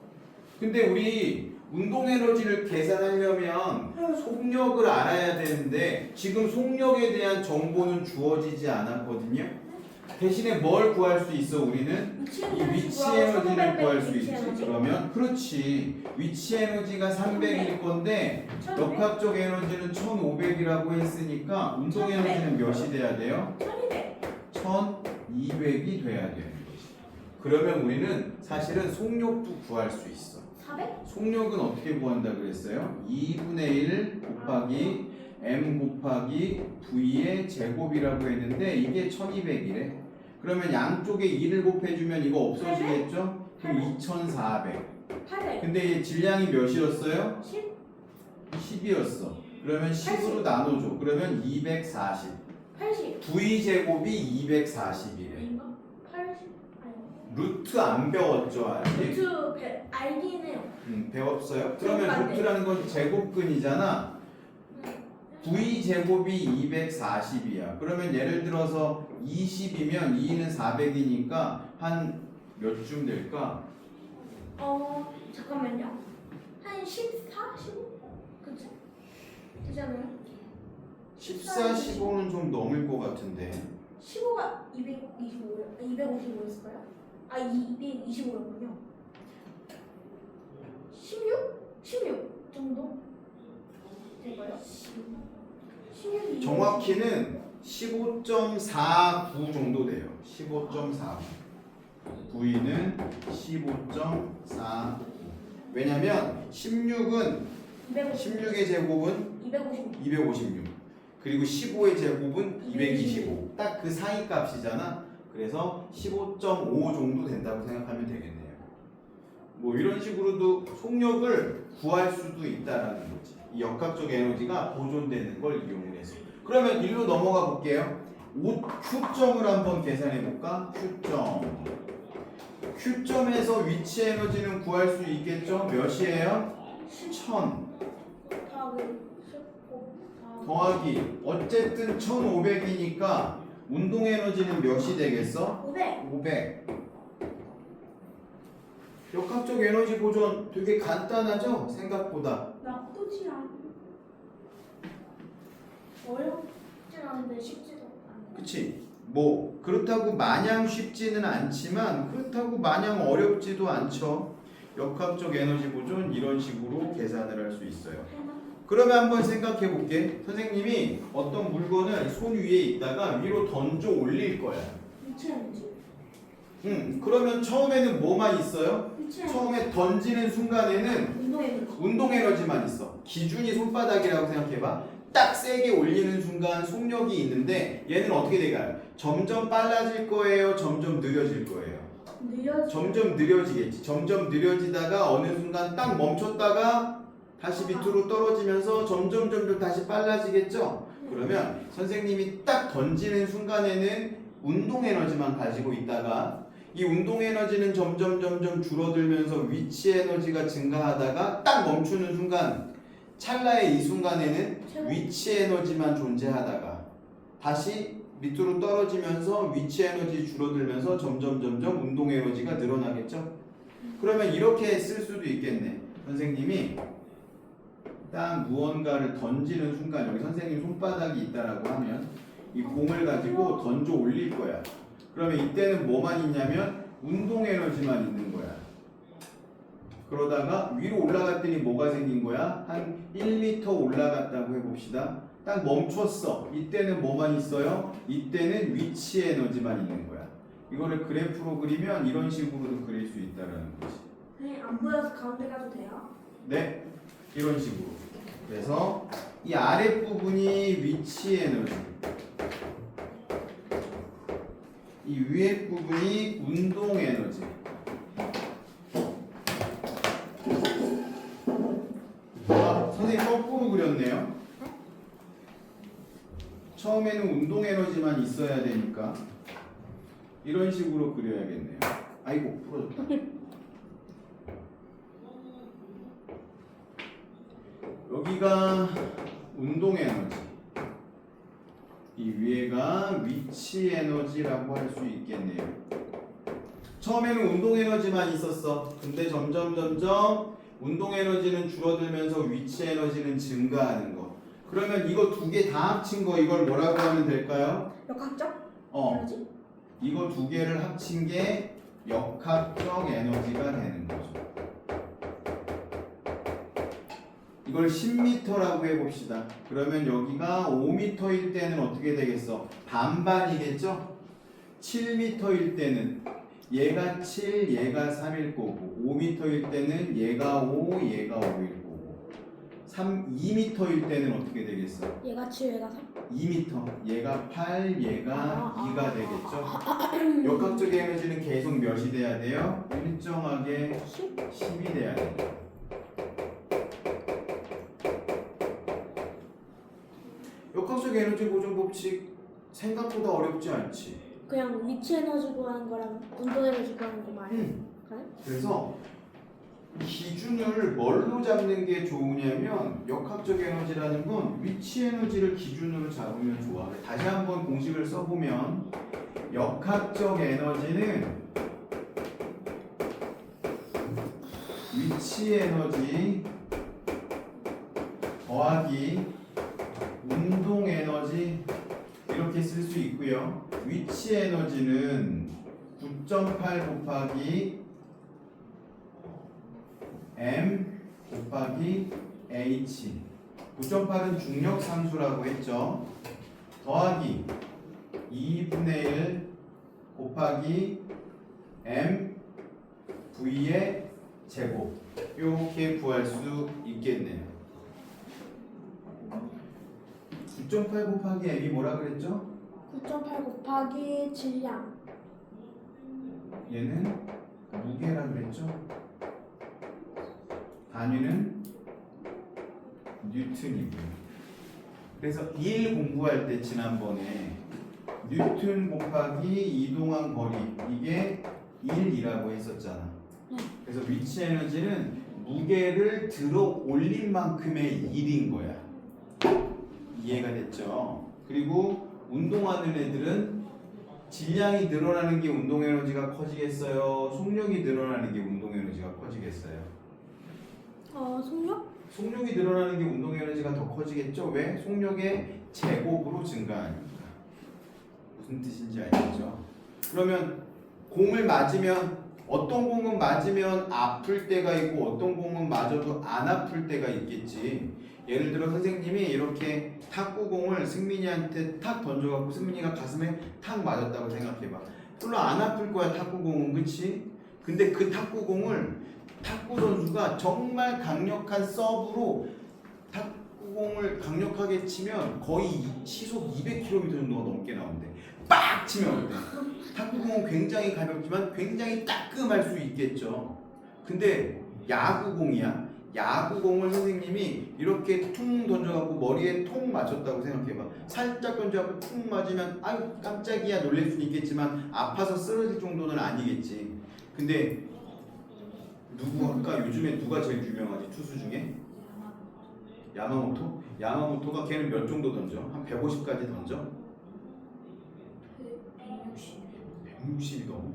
Speaker 1: 근데 우리 운동 에너지를 계산하려면 속력을 알아야 되는데 지금 속력에 대한 정보는 주어지지 않았거든요. 대신에 뭘 구할 수 있어? 우리는 이 위치 에너지를 구할 수 있지. 그러면 그렇지. 위치 에너지가 300일 건데 역학적 에너지는 1500이라고 했으니까 운동 에너지는 몇이 돼야 돼요? 1200이 돼야 되는 거지. 그러면 우리는 사실은 속력도 구할 수 있어.
Speaker 2: 400?
Speaker 1: 속력은 어떻게 구한다 그랬어요? 2분의 1 곱하기 m 곱하기 v의 제곱이라고 했는데 이게 1200이래. 그러면 양쪽에 2를 곱해주면 이거 없어지겠죠? 그럼 2400.
Speaker 2: 800.
Speaker 1: 근데 질량이 몇이었어요?
Speaker 2: 10?
Speaker 1: 10이었어. 그러면 10으로 나눠줘. 그러면 240.
Speaker 2: 80.
Speaker 1: v 제곱이 240이래.
Speaker 2: 아닌가? 80? 아니.
Speaker 1: 루트 안 배웠죠, 아직?
Speaker 2: 루트 알긴 해요.
Speaker 1: 배웠어요? 그러면 루트라는 건 제곱근이잖아. v 제곱이 240이야. 그러면 예를 들어서 20이면 2는 400이니까 한 몇쯤 될까?
Speaker 2: 잠깐만요. 한 14? 15? 그치? 되잖아요?
Speaker 1: 14, 15는 좀 넘을 것 같은데.
Speaker 2: 15가 225요? 255였을까요? 225였군요. 16? 16 정도? 될까요? 16이
Speaker 1: 정확히는 15.49 정도 돼요. 15.49. V는 15.49. 왜냐면 16은 16의 제곱은 256. 그리고 15의 제곱은 225. 딱 그 사이 값이잖아. 그래서 15.5 정도 된다고 생각하면 되겠네요. 뭐 이런 식으로도 속력을 구할 수도 있다라는 거지. 이 역학적 에너지가 보존되는 걸 이용해서. 그러면 일로 넘어가 볼게요. Q점을 한번 계산해 볼까? Q점. Q점에서 위치 에너지는 구할 수 있겠죠? 몇이에요? 1000
Speaker 2: 더하기 19
Speaker 1: 더하기 어쨌든 1500이니까 운동 에너지는 몇이 되겠어?
Speaker 2: 500.
Speaker 1: 500. 역학적 에너지 보존 되게 간단하죠? 생각보다.
Speaker 2: 나쁘지 않아. 어렵진 않은데 쉽지도 않아.
Speaker 1: 그치? 뭐 그렇다고 마냥 쉽지는 않지만 그렇다고 마냥 어렵지도 않죠. 역학적 에너지 보존 이런 식으로 계산을 할 수 있어요. 그러면 한번 생각해 볼게. 선생님이 어떤 물건을 손 위에 있다가 위로 던져 올릴 거야.
Speaker 2: 미치는지?
Speaker 1: 그러면 처음에는 뭐만 있어요?
Speaker 2: 미치는지?
Speaker 1: 처음에 던지는 순간에는
Speaker 2: 운동에너지.
Speaker 1: 운동 에너지만 있어. 기준이 손바닥이라고 생각해봐. 딱 세게 올리는 순간 속력이 있는데 얘는 어떻게 돼가요? 점점 빨라질 거예요? 점점 느려질 거예요?
Speaker 2: 느려지.
Speaker 1: 점점 느려지겠지. 점점 느려지다가 어느 순간 딱 멈췄다가 다시 밑으로 떨어지면서 점점 다시 빨라지겠죠? 그러면 선생님이 딱 던지는 순간에는 운동 에너지만 가지고 있다가 이 운동 에너지는 점점 줄어들면서 위치 에너지가 증가하다가 딱 멈추는 순간 찰나의 이 순간에는 위치 에너지만 존재하다가 다시 밑으로 떨어지면서 위치 에너지 줄어들면서 점점 운동 에너지가 늘어나겠죠? 그러면 이렇게 쓸 수도 있겠네. 선생님이 딱 무언가를 던지는 순간 여기 선생님 손바닥이 있다라고 하면 이 공을 가지고 던져 올릴 거야. 그러면 이때는 뭐만 있냐면 운동 에너지만 있는 거야. 그러다가 위로 올라갔더니 뭐가 생긴 거야? 한 1m 올라갔다고 해봅시다. 딱 멈췄어. 이때는 뭐만 있어요? 이때는 위치 에너지만 있는 거야. 이거를 그래프로 그리면 이런 식으로도 그릴 수 있다라는 거지.
Speaker 2: 네, 안 보여서 가운데 가도 돼요?
Speaker 1: 네, 이런 식으로. 그래서 이 아랫부분이 위치 에너지, 이 위에 부분이 운동 에너지. 아, 선생님 거꾸로 그렸네요. 처음에는 운동 에너지만 있어야 되니까 이런 식으로 그려야겠네요. 아이고, 부러졌다. 여기가 운동 에너지, 이 위에가 위치 에너지라고 할 수 있겠네요. 처음에는 운동 에너지만 있었어. 근데 점점 운동 에너지는 줄어들면서 위치 에너지는 증가하는 거. 그러면 이거 두 개 다 합친 거 이걸 뭐라고 하면 될까요?
Speaker 2: 역학적?
Speaker 1: 에너지? 이거 두 개를 합친 게 역학적 에너지가 되는 거죠. 이걸 10m라고 해봅시다. 그러면 여기가 5m일 때는 어떻게 되겠어? 반반이겠죠? 7m일 때는 얘가 7, 얘가 3일 거고 5m일 때는 얘가 5, 얘가 5일 거고 2m일 때는 어떻게 되겠어?
Speaker 2: 얘가 7, 얘가 3?
Speaker 1: 2m, 얘가 8, 얘가 2가 되겠죠? 역학적 에너지는 계속 몇이 돼야 돼요? 일정하게 10이 돼야 돼요. 역학적 에너지 보존 법칙 생각보다 어렵지 않지?
Speaker 2: 그냥 위치 에너지 구하는 거랑 운동 에너지 구하는 거 말이에요?
Speaker 1: 그래서 기준을 뭘로 잡는 게 좋으냐면 역학적 에너지라는 건 위치 에너지를 기준으로 잡으면 좋아. 다시 한번 공식을 써보면 역학적 에너지는 위치 에너지 더하기 운동 에너지 이렇게 쓸 수 있고요. 위치 에너지는 9.8 곱하기 m 곱하기 h. 9.8은 중력 상수라고 했죠. 더하기 2분의 1 곱하기 m v의 제곱. 이렇게 구할 수 있겠네요. 9.8 곱하기 m이 뭐라 그랬죠?
Speaker 2: 9.8 곱하기 질량.
Speaker 1: 얘는 무게라 그랬죠? 단위는 뉴턴이고요. 그래서 1 공부할 때 지난번에 뉴턴 곱하기 이동한 거리 이게 1이라고 했었잖아. 그래서 위치 에너지는 무게를 들어 올린 만큼의 일인 거야. 이해가 됐죠? 그리고 운동하는 애들은 질량이 늘어나는 게 운동 에너지가 커지겠어요? 속력이 늘어나는 게 운동 에너지가 커지겠어요?
Speaker 2: 속력?
Speaker 1: 속력이 늘어나는 게 운동 에너지가 더 커지겠죠? 왜? 속력의 제곱으로 증가하니까. 무슨 뜻인지 알겠죠? 그러면 공을 맞으면 어떤 공은 맞으면 아플 때가 있고 어떤 공은 맞아도 안 아플 때가 있겠지. 예를 들어 선생님이 이렇게 탁구공을 승민이한테 탁 던져갖고 승민이가 가슴에 탁 맞았다고 생각해봐. 별로 안 아플 거야 탁구공은, 그치? 근데 그 탁구공을 탁구 선수가 정말 강력한 서브로 탁구공을 강력하게 치면 거의 시속 200km 정도가 넘게 나온대. 빡 치면 어때? 탁구공은 굉장히 가볍지만 굉장히 따끔할 수 있겠죠. 근데 야구공이야. 야구공을 선생님이 이렇게 퉁 던져갖고 머리에 통 맞췄다고 생각해봐. 살짝 던져갖고 퉁 맞으면 아유 깜짝이야 놀랄 수는 있겠지만 아파서 쓰러질 정도는 아니겠지. 근데 누구가 요즘에 누가 제일 유명하지 투수 중에? 야마모토? 야마모토가 걔는 몇 정도 던져? 한 150까지 던져? 160이 넘어.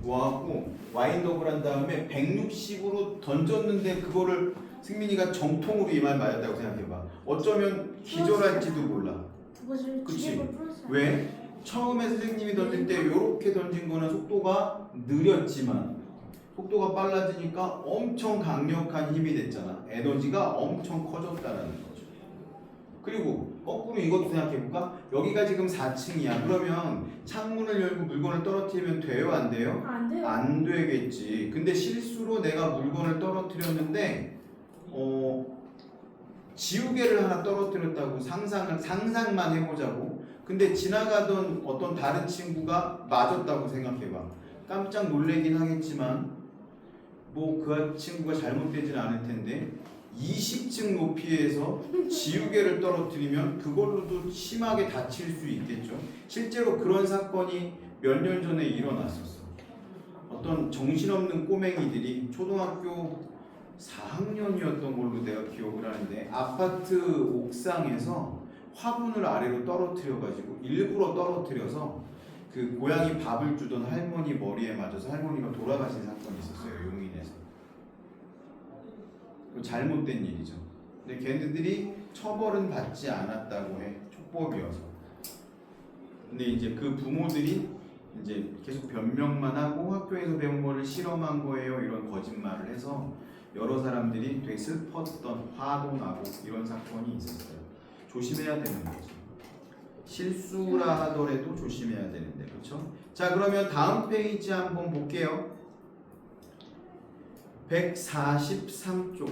Speaker 1: 와갖고 와인더블 한 다음에 160으로 던졌는데 그거를 승민이가 정통으로 이마에 맞았다고 생각해봐. 어쩌면 기절할지도 몰라. 그치? 왜? 처음에 선생님이 던질 때 이렇게 던진 거는 속도가 느렸지만 속도가 빨라지니까 엄청 강력한 힘이 됐잖아. 에너지가 엄청 커졌다는 거죠. 그리고 거꾸로 이것도 생각해볼까? 여기가 지금 4층이야. 그러면 창문을 열고 물건을 떨어뜨리면 돼요? 안 돼요?
Speaker 2: 안 돼요.
Speaker 1: 안 되겠지. 근데 실수로 내가 물건을 떨어뜨렸는데 지우개를 하나 떨어뜨렸다고 상상만 해보자고. 근데 지나가던 어떤 다른 친구가 맞았다고 생각해봐. 깜짝 놀래긴 하겠지만 뭐 그 친구가 잘못되진 않을 텐데 20층 높이에서 지우개를 떨어뜨리면 그걸로도 심하게 다칠 수 있겠죠. 실제로 그런 사건이 몇 년 전에 일어났었어. 어떤 정신없는 꼬맹이들이 초등학교 4학년이었던 걸로 내가 기억을 하는데 아파트 옥상에서 화분을 아래로 떨어뜨려가지고 일부러 떨어뜨려서 그 고양이 밥을 주던 할머니 머리에 맞아서 할머니가 돌아가신 사건이 있었어요. 용인에서. 잘못된 일이죠. 근데 걔네들이 처벌은 받지 않았다고 해. 촉법이어서. 근데 이제 그 부모들이 이제 계속 변명만 하고 학교에서 배운 거를 실험한 거예요. 이런 거짓말을 해서 여러 사람들이 되게 슬펐던 화도 나고 이런 사건이 있었어요. 조심해야 되는 거죠. 실수라 하더라도 조심해야 되는데, 그렇죠? 자, 그러면 다음 페이지 한번 볼게요. 143쪽.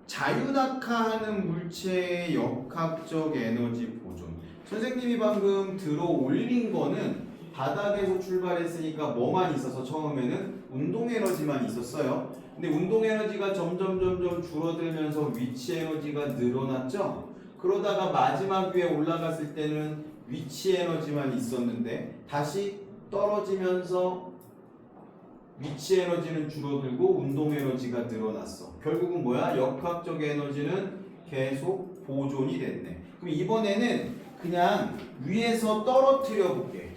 Speaker 1: 자유낙하하는 물체의 역학적 에너지 보존. 선생님이 방금 들어 올린 거는 바닥에서 출발했으니까 뭐만 있어서 처음에는 운동 에너지만 있었어요. 근데 운동 에너지가 점점 줄어들면서 위치 에너지가 늘어났죠. 그러다가 마지막 위에 올라갔을 때는 위치 에너지만 있었는데 다시 떨어지면서 위치 에너지는 줄어들고 운동 에너지가 늘어났어. 결국은 뭐야? 역학적 에너지는 계속 보존이 됐네. 그럼 이번에는 그냥 위에서 떨어뜨려 볼게.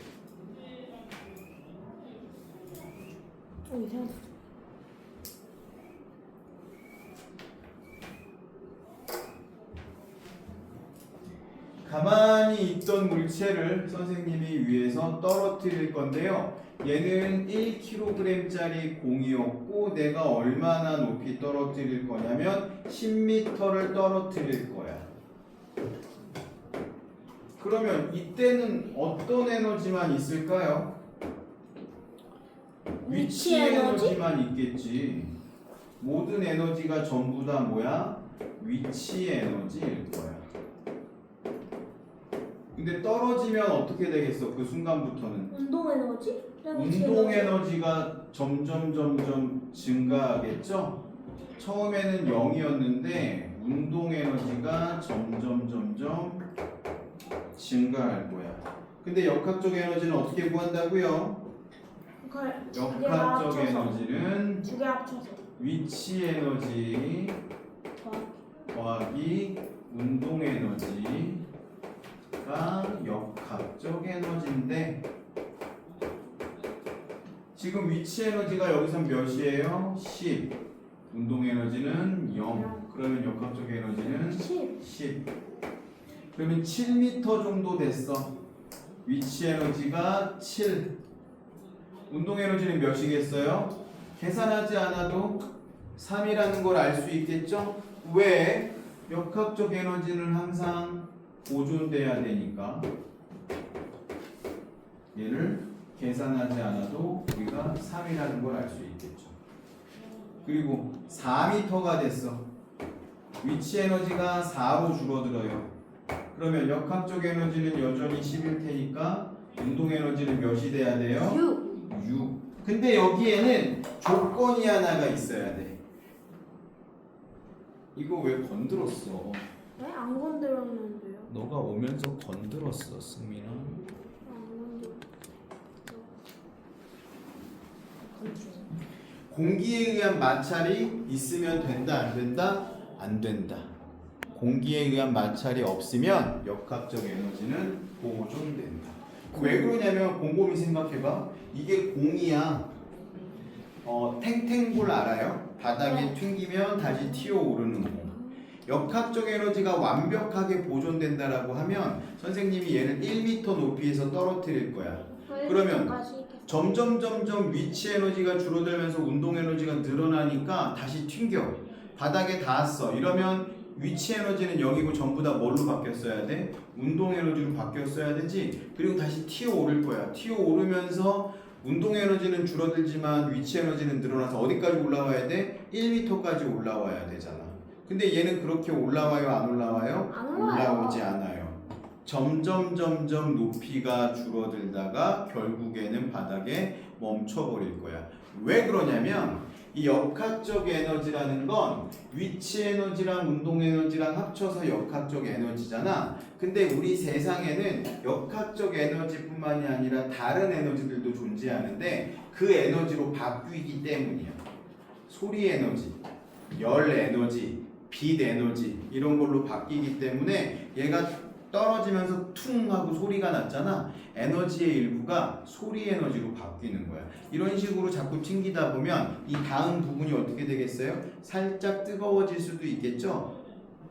Speaker 1: 가만히 있던 물체를 선생님이 위에서 떨어뜨릴 건데요. 얘는 1kg짜리 공이었고 내가 얼마나 높이 떨어뜨릴 거냐면 10m를 떨어뜨릴 거야. 그러면 이때는 어떤 에너지만 있을까요? 위치 에너지만 있겠지. 모든 에너지가 전부 다 뭐야? 위치 에너지일 거야. 근데 떨어지면 어떻게 되겠어? 그 순간부터는
Speaker 2: 운동 에너지?
Speaker 1: 운동 에너지가 점점 증가하겠죠? 처음에는 0이었는데 운동 에너지가 점점 증가할 거야. 근데 역학적 에너지는 어떻게 구한다고요? 역학적 에너지는
Speaker 2: 두 개 합쳐서
Speaker 1: 위치 에너지 더하기 운동 에너지가 역학적 에너지인데 지금 위치 에너지가 여기서 몇이에요? 10. 운동 에너지는 0. 그러면 역학적 에너지는 10. 그러면 7m 정도 됐어. 위치 에너지가 7. 운동 에너지는 몇이겠어요? 계산하지 않아도 3이라는 걸 알 수 있겠죠? 왜? 역학적 에너지는 항상 보존돼야 되니까 얘를 계산하지 않아도 우리가 3이라는 걸 알 수 있겠죠. 그리고 4m가 됐어. 위치 에너지가 4로 줄어들어요. 그러면 역학적 에너지는 여전히 10일 테니까 운동 에너지는 몇이 돼야 돼요? 6. 근데 여기에는 조건이 하나가 있어야 돼. 이거 왜 건드렸어?
Speaker 2: 왜 안 건드렸는데요?
Speaker 1: 너가 오면서 건드렸어, 승민아.
Speaker 2: 안 건드렸어요.
Speaker 1: 공기에 의한 마찰이 있으면 된다, 안 된다? 안 된다. 공기에 의한 마찰이 없으면 역학적 에너지는 보존된다. 왜 그러냐면 곰곰이 생각해봐. 이게 공이야. 탱탱볼 알아요? 바닥에 튕기면 다시 튀어오르는 공. 역학적 에너지가 완벽하게 보존된다라고 하면 선생님이 얘를 1m 높이에서 떨어뜨릴 거야. 그러면 점점 위치 에너지가 줄어들면서 운동 에너지가 늘어나니까 다시 튕겨. 바닥에 닿았어. 이러면 위치 에너지는 여기고 전부 다 뭘로 바뀌었어야 돼? 운동 에너지로 바뀌었어야 되지. 그리고 다시 튀어오를 거야. 튀어오르면서 운동 에너지는 줄어들지만 위치 에너지는 늘어나서 어디까지 올라와야 돼? 1m까지 올라와야 되잖아. 근데 얘는 그렇게 올라와요? 안 올라와요?
Speaker 2: 안 올라와요.
Speaker 1: 올라오지 않아요. 점점 높이가 줄어들다가 결국에는 바닥에 멈춰버릴 거야. 왜 그러냐면 이 역학적 에너지라는 건 위치 에너지랑 운동 에너지랑 합쳐서 역학적 에너지잖아. 근데 우리 세상에는 역학적 에너지뿐만이 아니라 다른 에너지들도 존재하는데 그 에너지로 바뀌기 때문이야. 소리 에너지, 열 에너지, 빛 에너지 이런 걸로 바뀌기 때문에 얘가 떨어지면서 퉁 하고 소리가 났잖아. 에너지의 일부가 소리 에너지로 바뀌는 거야. 이런 식으로 자꾸 튕기다 보면 이 다음 부분이 어떻게 되겠어요? 살짝 뜨거워질 수도 있겠죠?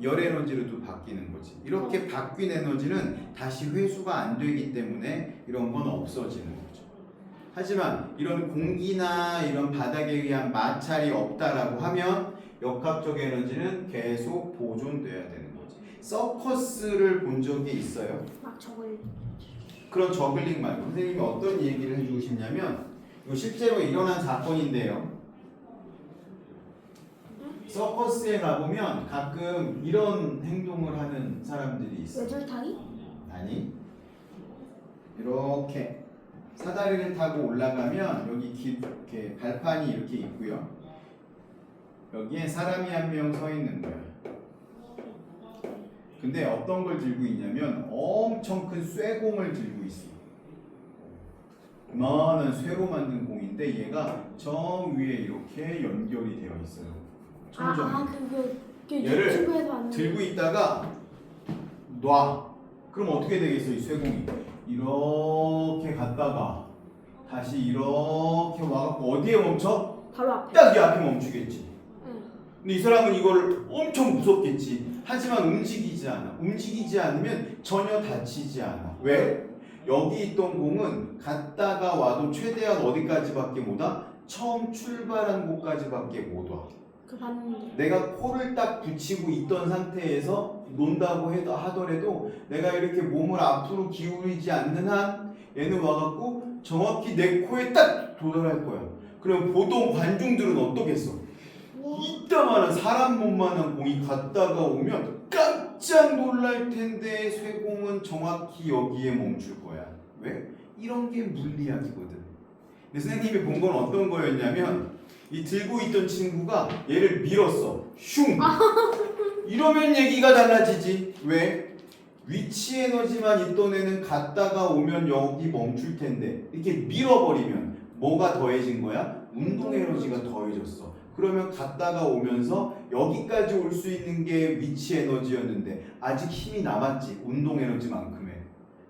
Speaker 1: 열 에너지로도 바뀌는 거지. 이렇게 바뀐 에너지는 다시 회수가 안 되기 때문에 이런 건 없어지는 거죠. 하지만 이런 공기나 이런 바닥에 의한 마찰이 없다라고 하면 역학적 에너지는 계속 보존돼야 되는 거지. 서커스를 본 적이 있어요?
Speaker 2: 막 저걸
Speaker 1: 그런 저글링 말고 선생님이 어떤 얘기를 해주고 싶냐면 이거 실제로 일어난 사건인데요. 서커스에 가보면 가끔 이런 행동을 하는 사람들이 있어요.
Speaker 2: 외줄타기?
Speaker 1: 아니 이렇게 사다리를 타고 올라가면 여기 이렇게 발판이 이렇게 있고요. 여기에 사람이 한 명 서 있는 거야. 근데 어떤 걸 들고 있냐면 엄청 큰 쇠공을 들고 있어. 이만한 쇠로 만든 공인데 얘가 저 위에 이렇게 연결이 되어 있어요. 천정에.
Speaker 2: 그거
Speaker 1: 얘를
Speaker 2: 유튜브에서 봤는데.
Speaker 1: 들고 있다가 놔. 그럼 어떻게 되겠어 이 쇠공이? 이렇게 갔다가 다시 이렇게 와갖고 어디에 멈춰?
Speaker 2: 바로 앞에.
Speaker 1: 딱 이 앞에 멈추겠지.
Speaker 2: 응.
Speaker 1: 근데 이 사람은 이걸 엄청 무섭겠지. 하지만 움직이지 않아. 움직이지 않으면 전혀 다치지 않아. 왜? 여기 있던 공은 갔다가 와도 최대한 어디까지밖에 못 와? 처음 출발한 곳까지밖에 못 와.
Speaker 2: 그 봤는데.
Speaker 1: 내가 코를 딱 붙이고 있던 상태에서 논다고 하더라도 내가 이렇게 몸을 앞으로 기울이지 않는 한 얘는 와갖고 정확히 내 코에 딱 도달할 거야. 그럼 보통 관중들은 어떻겠어? 이따만한 사람 몸만한 공이 갔다가 오면 깜짝 놀랄 텐데 쇠공은 정확히 여기에 멈출 거야. 왜? 이런 게 물리학이거든. 근데 선생님이 본 건 어떤 거였냐면 이 들고 있던 친구가 얘를 밀었어. 슝! 이러면 얘기가 달라지지. 왜? 위치 에너지만 있던 애는 갔다가 오면 여기 멈출 텐데 이렇게 밀어버리면 뭐가 더해진 거야? 운동 에너지가 더해졌어. 그러면 갔다가 오면서 여기까지 올 수 있는 게 위치 에너지였는데 아직 힘이 남았지. 운동 에너지만큼의.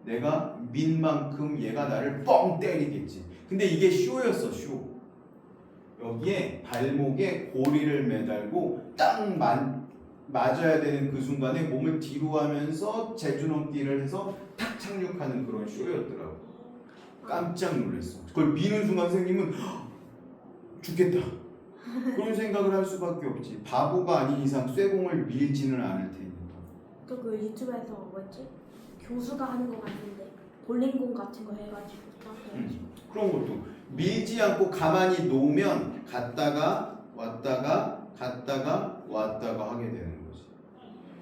Speaker 1: 내가 민 만큼 얘가 나를 뻥 때리겠지. 근데 이게 쇼였어, 쇼. 여기에 발목에 고리를 매달고 딱 맞아야 되는 그 순간에 몸을 뒤로 하면서 제주넘기를 해서 탁 착륙하는 그런 쇼였더라고. 깜짝 놀랐어. 그걸 미는 순간 선생님은 죽겠다. 그런 생각을 할 수밖에 없지. 바보가 아닌 이상 쇠공을 밀지는 않을 테니까.
Speaker 2: 그 유튜브에서 뭐였지? 교수가 하는 거 같은데 볼링공 같은 거 해가지고 딱 해가지고.
Speaker 1: 그런 것도 밀지 않고 가만히 놓으면 갔다가 왔다가 갔다가 왔다가 하게 되는 거지.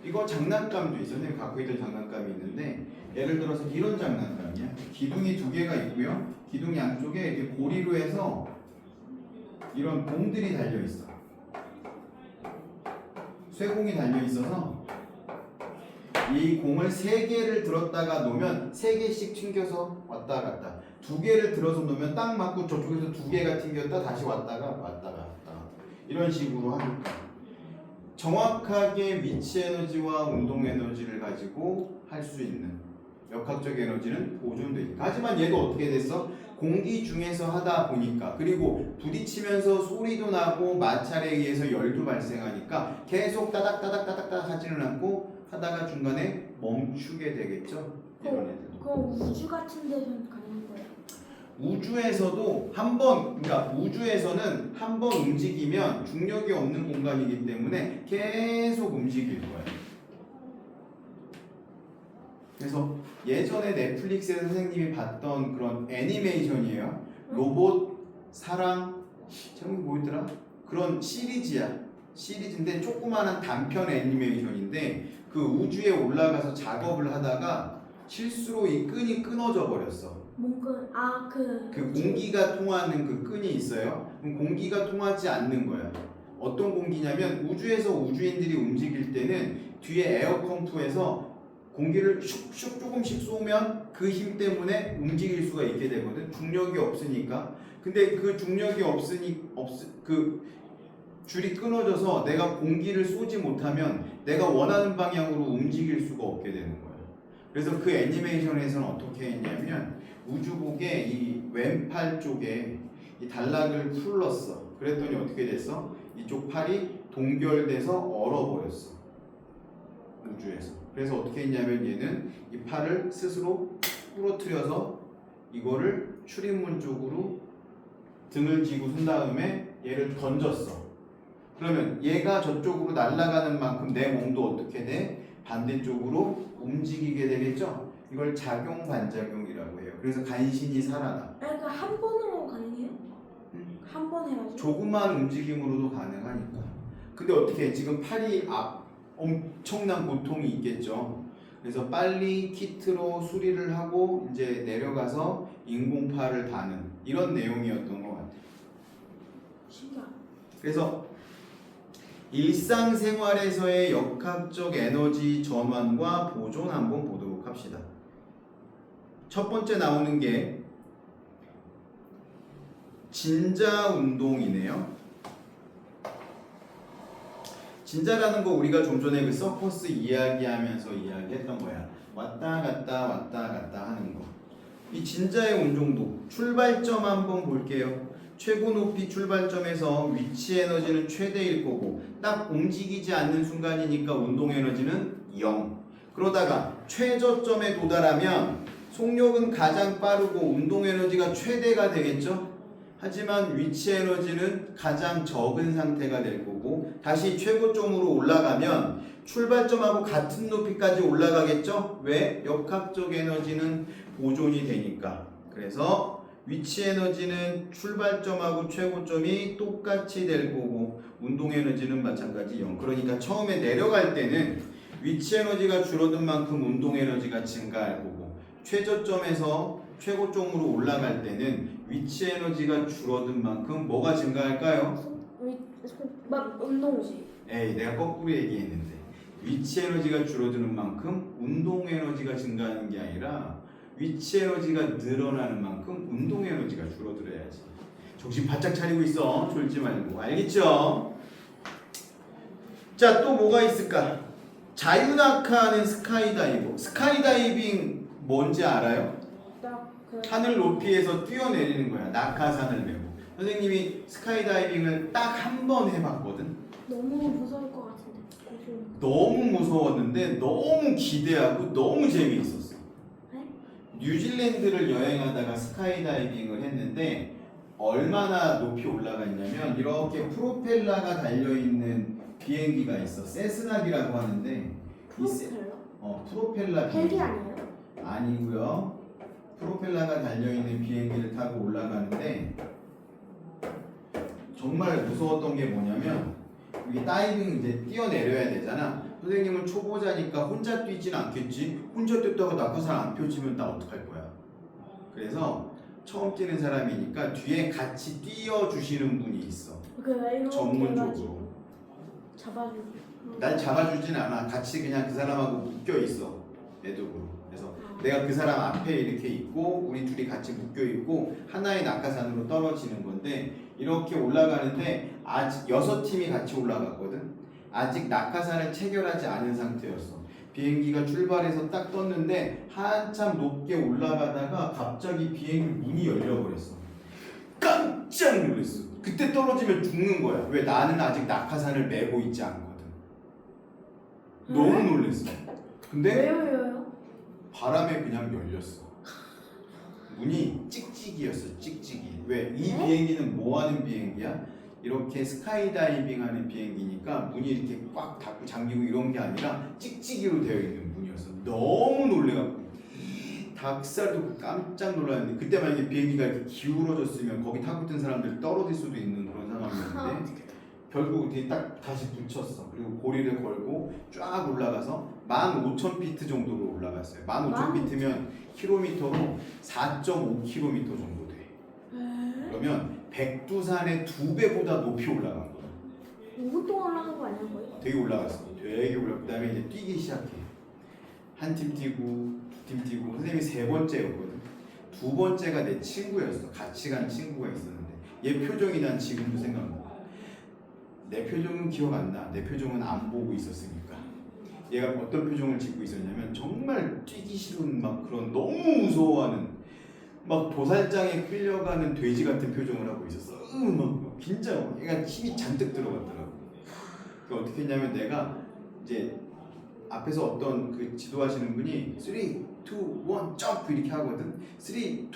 Speaker 1: 이거 장난감도 있어. 선생님 갖고 있던 장난감이 있는데 예를 들어서 이런 장난감이야. 기둥이 두 개가 있고요. 기둥 양쪽에 이렇게 고리로 해서 이런 봉들이 달려 있어. 쇠공이 달려 있어서 이 공을 세 개를 들었다가 놓으면 세 개씩 튕겨서 왔다 갔다. 두 개를 들어서 놓으면 딱 맞고 저쪽에서 두 개가 튕겼다 다시 왔다가 왔다 이런 식으로 하니까 정확하게 위치 에너지와 운동 에너지를 가지고 할 수 있는 역학적 에너지는 보존되니까. 하지만 얘도 어떻게 됐어? 공기 중에서 하다 보니까 그리고 부딪히면서 소리도 나고 마찰에 의해서 열도 발생하니까 계속 따닥따닥 하지는 않고 하다가 중간에 멈추게 되겠죠. 이런 애들.
Speaker 2: 그럼 우주 같은 데서는 가는 거예요?
Speaker 1: 우주에서도 그러니까 우주에서는 한 번 움직이면 중력이 없는 공간이기 때문에 계속 움직일 거예요. 그래서 예전에 넷플릭스에서 선생님이 봤던 그런 애니메이션이에요. 로봇 사랑 제목이 뭐였더라? 그런 시리즈인데 조그마한 단편 애니메이션인데 그 우주에 올라가서 작업을 하다가 실수로 이 끈이 끊어져 버렸어.
Speaker 2: 뭔가
Speaker 1: 그 공기가 통하는 그 끈이 있어요. 그럼 공기가 통하지 않는 거야. 어떤 공기냐면 우주에서 우주인들이 움직일 때는 뒤에 에어펌프에서 공기를 슉슉 조금씩 쏘면 그 힘 때문에 움직일 수가 있게 되거든. 중력이 없으니까. 근데 그 중력이 그 줄이 끊어져서 내가 공기를 쏘지 못하면 내가 원하는 방향으로 움직일 수가 없게 되는 거야. 그래서 그 애니메이션에서는 어떻게 했냐면 우주복의 이 왼팔 쪽에 이 단락을 풀렀어. 그랬더니 어떻게 됐어? 이쪽 팔이 동결돼서 얼어버렸어. 우주에서. 그래서 어떻게 했냐면 얘는 이 팔을 스스로 부러뜨려서 이거를 출입문 쪽으로 등을 쥐고 쓴 다음에 얘를 던졌어. 그러면 얘가 저쪽으로 날아가는 만큼 내 몸도 어떻게 돼? 반대쪽으로 움직이게 되겠죠? 이걸 작용 반작용이라고 해요. 그래서 간신히 살아나.
Speaker 2: 그러니까 한 번으로 가능해요? 한 번 해가지고?
Speaker 1: 조그만 움직임으로도 가능하니까. 근데 어떻게 해? 지금 팔이 엄청난 고통이 있겠죠. 그래서 빨리 키트로 수리를 하고 이제 내려가서 인공팔을 다는 이런 내용이었던 것 같아요.
Speaker 2: 신기하다.
Speaker 1: 그래서 일상생활에서의 역학적 에너지 전환과 보존 한번 보도록 합시다. 첫 번째 나오는 게 진자 운동이네요. 진자라는 거 우리가 좀 전에 그 서커스 이야기하면서 이야기했던 거야. 왔다 갔다 하는 거. 이 진자의 운동도 출발점 한번 볼게요. 최고 높이 출발점에서 위치 에너지는 최대일 거고 딱 움직이지 않는 순간이니까 운동 에너지는 0. 그러다가 최저점에 도달하면 속력은 가장 빠르고 운동 에너지가 최대가 되겠죠. 하지만 위치 에너지는 가장 적은 상태가 될 거고 다시 최고점으로 올라가면 출발점하고 같은 높이까지 올라가겠죠. 왜? 역학적 에너지는 보존이 되니까. 그래서 위치 에너지는 출발점하고 최고점이 똑같이 될 거고 운동 에너지는 마찬가지 0. 그러니까 처음에 내려갈 때는 위치 에너지가 줄어든 만큼 운동 에너지가 증가할 거고 최저점에서 최고점으로 올라갈 때는 위치 에너지가 줄어든 만큼 뭐가 증가할까요?
Speaker 2: 막 운동지.
Speaker 1: 에이, 내가 거꾸로 얘기했는데 위치 에너지가 줄어드는 만큼 운동 에너지가 증가하는 게 아니라 위치 에너지가 늘어나는 만큼 운동 에너지가 줄어들어야지. 정신 바짝 차리고 있어. 졸지 말고. 알겠죠? 자, 또 뭐가 있을까? 자유낙하하는 스카이다이버. 스카이다이빙 뭔지 알아요?
Speaker 2: 딱그
Speaker 1: 하늘 높이에서 뛰어내리는 거야. 낙하산을 메고. 선생님이 스카이다이빙을 딱 한 번 해봤거든.
Speaker 2: 너무 무서울 것 같은데.
Speaker 1: 너무 무서웠는데 너무 기대하고 너무 재미있었어.
Speaker 2: 네?
Speaker 1: 뉴질랜드를 여행하다가 스카이다이빙을 했는데 얼마나 높이 올라갔냐면 이렇게 프로펠러가 달려있는 비행기가 있어. 세스나기라고 하는데 프로펠러
Speaker 2: 헬기
Speaker 1: 비행기.
Speaker 2: 아니에요?
Speaker 1: 아니고요. 프로펠러가 달려있는 비행기를 타고 올라가는데 정말 무서웠던 게 뭐냐면 이게 다이빙 이제 뛰어내려야 되잖아. 선생님은 초보자니까 혼자 뛰진 않겠지. 혼자 뛰다가 낙하산 안 펴지면 나 어떡할 거야. 그래서 처음 뛰는 사람이니까 뒤에 같이 뛰어주시는 분이 있어.
Speaker 2: 이렇게
Speaker 1: 전문적으로.
Speaker 2: 잡아주고.
Speaker 1: 날 잡아주진 않아. 같이 그냥 그 사람하고 묶여 있어. 매듭으로. 그래서 내가 그 사람 앞에 이렇게 있고 우리 둘이 같이 묶여 있고 하나의 낙하산으로 떨어지는 건데 이렇게 올라가는데 아직 6팀이 같이 올라갔거든. 아직 낙하산을 체결하지 않은 상태였어. 비행기가 출발해서 딱 떴는데 한참 높게 올라가다가 갑자기 비행기 문이 열려버렸어. 깜짝 놀랐어. 그때 떨어지면 죽는 거야. 왜? 나는 아직 낙하산을 메고 있지 않거든. 너무 놀랐어. 근데
Speaker 2: 왜요?
Speaker 1: 바람에 그냥 열렸어. 문이 찍찍이였어. 찍찍이. 왜? 이
Speaker 2: 네?
Speaker 1: 비행기는 뭐 하는 비행기야? 이렇게 스카이다이빙 하는 비행기니까 문이 이렇게 꽉 닫고 잠기고 이런 게 아니라 찍찍이로 되어 있는 문이었어. 너무 놀래갖고 닭살 돋고 깜짝 놀랐는데 그때 만약에 비행기가 이렇게 기울어졌으면 거기 타고 있던 사람들 떨어질 수도 있는 그런 상황이었는데 결국 뒤에 딱 다시 붙였어. 그리고 고리를 걸고 쫙 올라가서 15,000피트 정도로 올라갔어요. 15,000피트면 킬로미터로 4.5km 정도 돼. 그러면 백두산의 2배보다 높이 올라간 거야.
Speaker 2: 5분 동안 올라간 거 아니야 거의?
Speaker 1: 되게 올라갔어. 되게 올라. 그다음에 이제 뛰기 시작해. 한 팀 뛰고 두 팀 뛰고 선생님이 3번째였거든. 2번째가 내 친구였어. 같이 간 친구가 있었는데 얘 표정이 난 지금도 생각나. 내 표정은 기억 안 나. 내 표정은 안 보고 있었으니까. 얘가 어떤 표정을 짓고 있었냐면 정말 뛰기 싫은 막 그런 너무 무서워하는 막 도살장에 끌려가는 돼지 같은 표정을 하고 있었어. 막 긴장. 얘가 힘이 잔뜩 들어갔더라고. 그 어떻게 했냐면 내가 이제 앞에서 어떤 그 지도하시는 분이 3, 2, 1 점프 이렇게 하거든. 3, 2, 1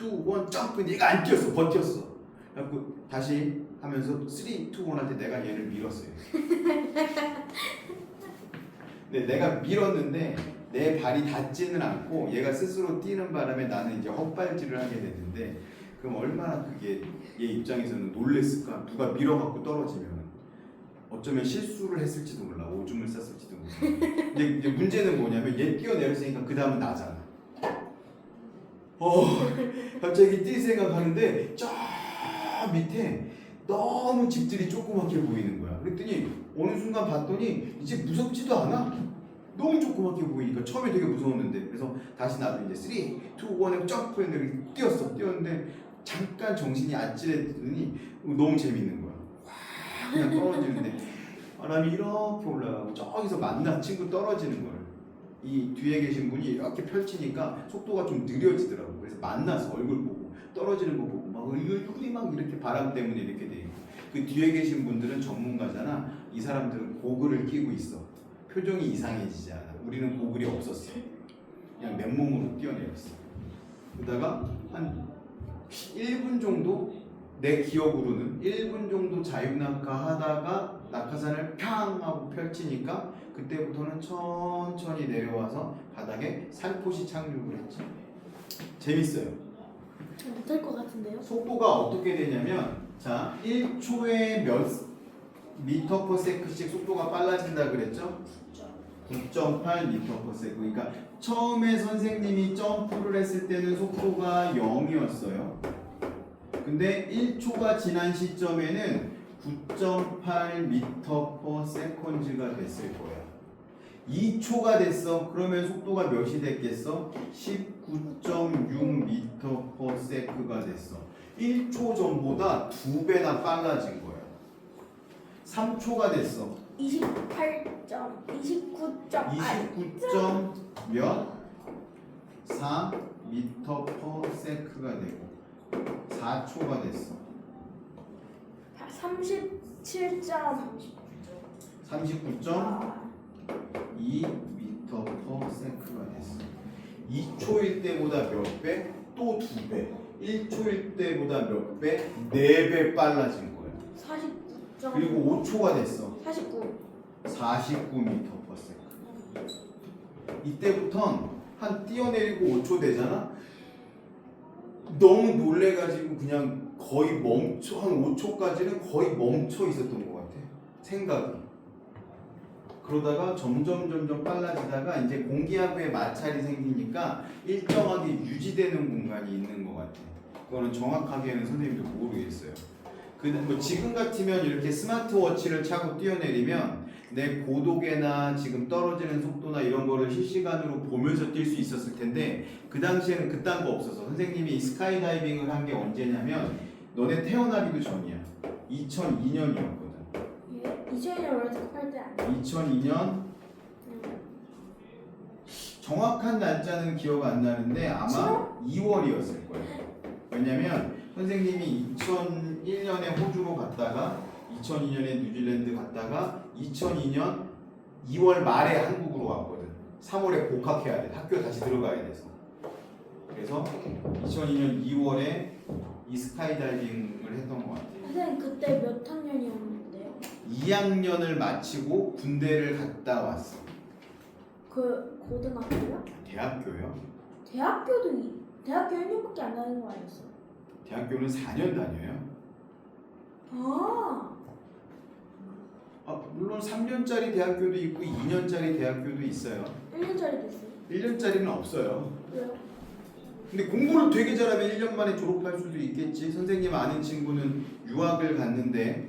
Speaker 1: 점프. 근데 얘가 안 뛰었어. 버텼어. 그래갖고 다시 하면서 3, 2, 1 할 때 내가 얘를 밀었어요. 근데 내가 밀었는데 내 발이 닿지는 않고 얘가 스스로 뛰는 바람에 나는 이제 헛발질을 하게 됐는데 그럼 얼마나 그게 얘 입장에서는 놀랬을까? 누가 밀어갖고 떨어지면 어쩌면 실수를 했을지도 몰라. 오줌을 쌌을지도 몰라. 근데 이제 문제는 뭐냐면 얘 뛰어내렸으니까 그 다음은 나잖아. 갑자기 뛸 생각하는데 저 밑에 너무 집들이 조그맣게 보이는 거야. 그랬더니 어느 순간 봤더니 이제 무섭지도 않아. 너무 조그맣게 보이니까 처음에 되게 무서웠는데 그래서 다시 나도 이제 3, 2, 1에 점프 했는데 뛰었는데 잠깐 정신이 아찔했더니 너무 재밌는 거야. 와 그냥 떨어지는데 바람이 이렇게 올라가고 저기서 만난 친구 떨어지는 거를 이 뒤에 계신 분이 이렇게 펼치니까 속도가 좀 느려지더라고. 그래서 만나서 얼굴 보고 떨어지는 거 보고 막 얼굴이 막 이렇게 바람 때문에 이렇게 돼 있고 그 뒤에 계신 분들은 전문가잖아. 이 사람들은 고글을 끼고 있어. 표정이 이상해지지 않아. 우리는 고글이 없었어. 그냥 맨몸으로 뛰어내렸어. 그러다가 한 1분 정도 내 기억으로는 1분 정도 자유낙하 하다가 낙하산을 팡 하고 펼치니까 그때부터는 천천히 내려와서 바닥에 살포시 착륙을 했지. 재밌어요.
Speaker 2: 못할 것 같은데요?
Speaker 1: 속도가 어떻게 되냐면 자 1초에 몇 미터 퍼 세크씩 속도가 빨라진다 그랬죠? 9.8 미터 퍼 세크. 그러니까 처음에 선생님이 점프를 했을 때는 속도가 0이었어요. 근데 1초가 지난 시점에는 9.8 미터 퍼 세컨즈가 됐을 거야. 2초가 됐어. 그러면 속도가 몇이 됐겠어? 19.6 미터 퍼 세크가 됐어. 1초 전보다 2배나 빨라진 거예요. 3초가 됐어. 29점 몇? 4 미터 퍼 세크가 되고 4초가 됐어. 39.2 미터 퍼 세크가 됐어. 2초일 때보다 몇 배? 또 2배. 1초일 때보다 몇 배? 4배 빨라진 거예요.
Speaker 2: 49점.
Speaker 1: 그리고 5초가 됐어.
Speaker 2: 49.
Speaker 1: 미터 퍼 세크. 이때부턴 한 뛰어내리고 5초 되잖아? 너무 놀래가지고 그냥 거의 멈춰, 한 5초까지는 거의 멈춰 있었던 것 같아. 생각이. 그러다가 점점 빨라지다가 이제 공기하고의 마찰이 생기니까 일정하게 유지되는 공간이 있는 것 같아. 그거는 정확하게는 선생님도 모르겠어요. 뭐 지금 같으면 이렇게 스마트워치를 차고 뛰어내리면 내 고도계나 지금 떨어지는 속도나 이런 거를 실시간으로 보면서 뛸 수 있었을 텐데 그 당시에는 그딴 거 없어서 선생님이 이 스카이다이빙을 한 게 언제냐면 너네 태어나기도 전이야. 2002년이었거든.
Speaker 2: 예? 2002년 월드컵 할 때 아니야?
Speaker 1: 2002년 정확한 날짜는 기억 안 나는데 아마 2월이었을 거예요. 왜냐면 선생님이 2001년에 호주로 갔다가 2002년에 뉴질랜드 갔다가 2002년 2월 말에 한국으로 왔거든. 3월에 복학해야 돼. 학교 다시 들어가야 돼서. 그래서 2002년 2월에 이 스카이다이빙을 했던 것 같아요.
Speaker 2: 선생님 그때 몇 학년이었는데요?
Speaker 1: 2학년을 마치고 군대를 갔다 왔어.
Speaker 2: 그 고등학교요?
Speaker 1: 대학교요?
Speaker 2: 대학교 1년밖에 안 다니는 거 아니었어?
Speaker 1: 대학교는 4년 다녀요. 물론 3년짜리 대학교도 있고 2년짜리 대학교도 있어요.
Speaker 2: 1년짜리도 있어요.
Speaker 1: 1년짜리는 없어요.
Speaker 2: 왜요?
Speaker 1: 근데 공부를 되게 잘하면 1년 만에 졸업할 수도 있겠지. 선생님 아는 친구는 유학을 갔는데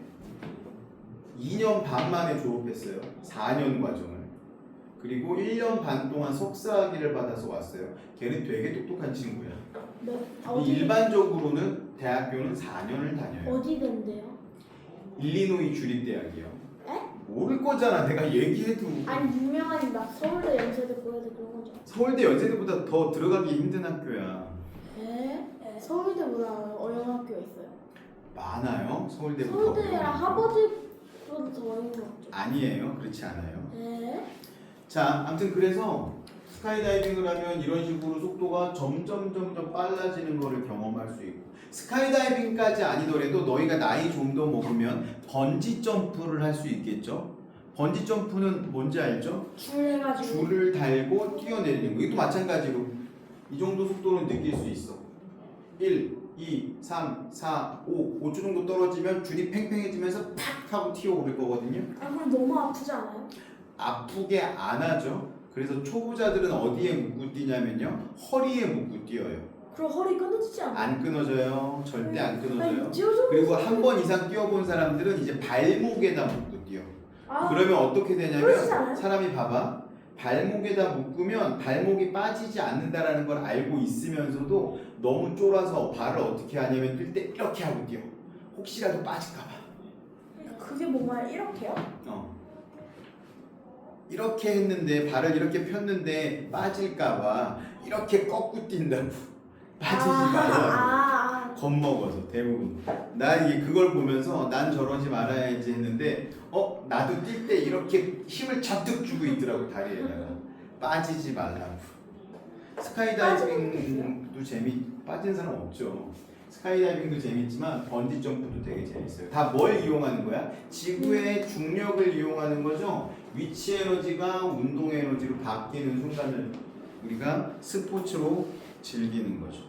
Speaker 1: 2년 반 만에 졸업했어요. 4년 과정을. 그리고 1년 반 동안 석사학위를 받아서 왔어요. 걔는 되게 똑똑한 친구야.
Speaker 2: 네.
Speaker 1: 일반적으로는 대학교는 4년을 다녀요.
Speaker 2: 어디 된대요?
Speaker 1: 일리노이 주립대학이요.
Speaker 2: 에?
Speaker 1: 모를 거잖아. 내가 얘기해도.
Speaker 2: 아니 유명한 막 서울대 연세대 고려대 그런 거죠.
Speaker 1: 서울대 연세대보다 더 들어가기 힘든 학교야.
Speaker 2: 에? 서울대보다 어려운 학교 있어요?
Speaker 1: 많아요. 서울대보다.
Speaker 2: 서울대랑 하버드보다 더 어려운 거 같죠?
Speaker 1: 아니에요. 그렇지 않아요.
Speaker 2: 에?
Speaker 1: 자, 아무튼 그래서 스카이다이빙을 하면 이런 식으로 속도가 점점 빨라지는 거를 경험할 수 있고 스카이다이빙까지 아니더라도 너희가 나이 좀 더 먹으면 번지 점프를 할 수 있겠죠? 번지 점프는 뭔지 알죠? 줄을 달고 뛰어내리는 거. 이것도 마찬가지로 이 정도 속도는 느낄 수 있어. 1, 2, 3, 4, 5, 5초 정도 떨어지면 줄이 팽팽해지면서 팍 하고 튀어오를 거거든요.
Speaker 2: 아 그럼 너무 아프지 않아요?
Speaker 1: 아프게 안 하죠. 그래서 초보자들은 어디에 묶고 뛰냐면요, 허리에 묶고 뛰어요.
Speaker 2: 그럼 허리 끊어지지 않아요?
Speaker 1: 안 끊어져요. 절대 안 끊어져요.
Speaker 2: 아니,
Speaker 1: 그리고 한 번 이상 뛰어본 사람들은 이제 발목에다 묶고 뛰어.
Speaker 2: 아,
Speaker 1: 그러면 어떻게
Speaker 2: 그러지
Speaker 1: 되냐면
Speaker 2: 않아요?
Speaker 1: 사람이 봐봐, 발목에다 묶으면 발목이 빠지지 않는다라는 걸 알고 있으면서도 너무 쫄아서 발을 어떻게 하냐면 뛸 때 이렇게 하고 뛰어. 혹시라도 빠질까봐.
Speaker 2: 그게 뭔가요? 이렇게요?
Speaker 1: 이렇게 했는데 발을 이렇게 폈는데 빠질까봐 이렇게 꺾고 뛴다고. 빠지지 말라고. 겁먹어서 대부분. 나 이게 그걸 보면서 난 저러지 말아야지 했는데 나도 뛸 때 이렇게 힘을 잔뜩 주고 있더라고 다리에다가. 빠지지 말라고. 스카이다이빙도 빠진 사람 없죠. 스카이다이빙도 재밌지만 번지 점프도 되게 재밌어요. 다 뭘 이용하는 거야? 지구의 중력을 이용하는 거죠. 위치 에너지가 운동 에너지로 바뀌는 순간을 우리가 스포츠로 즐기는 거죠.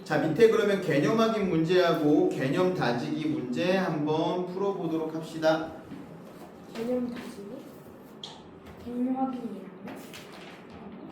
Speaker 1: 자, 밑에 그러면 개념 확인 문제하고 개념 다지기 문제 한번 풀어보도록 합시다.
Speaker 2: 개념 다지기? 개념 확인이라면?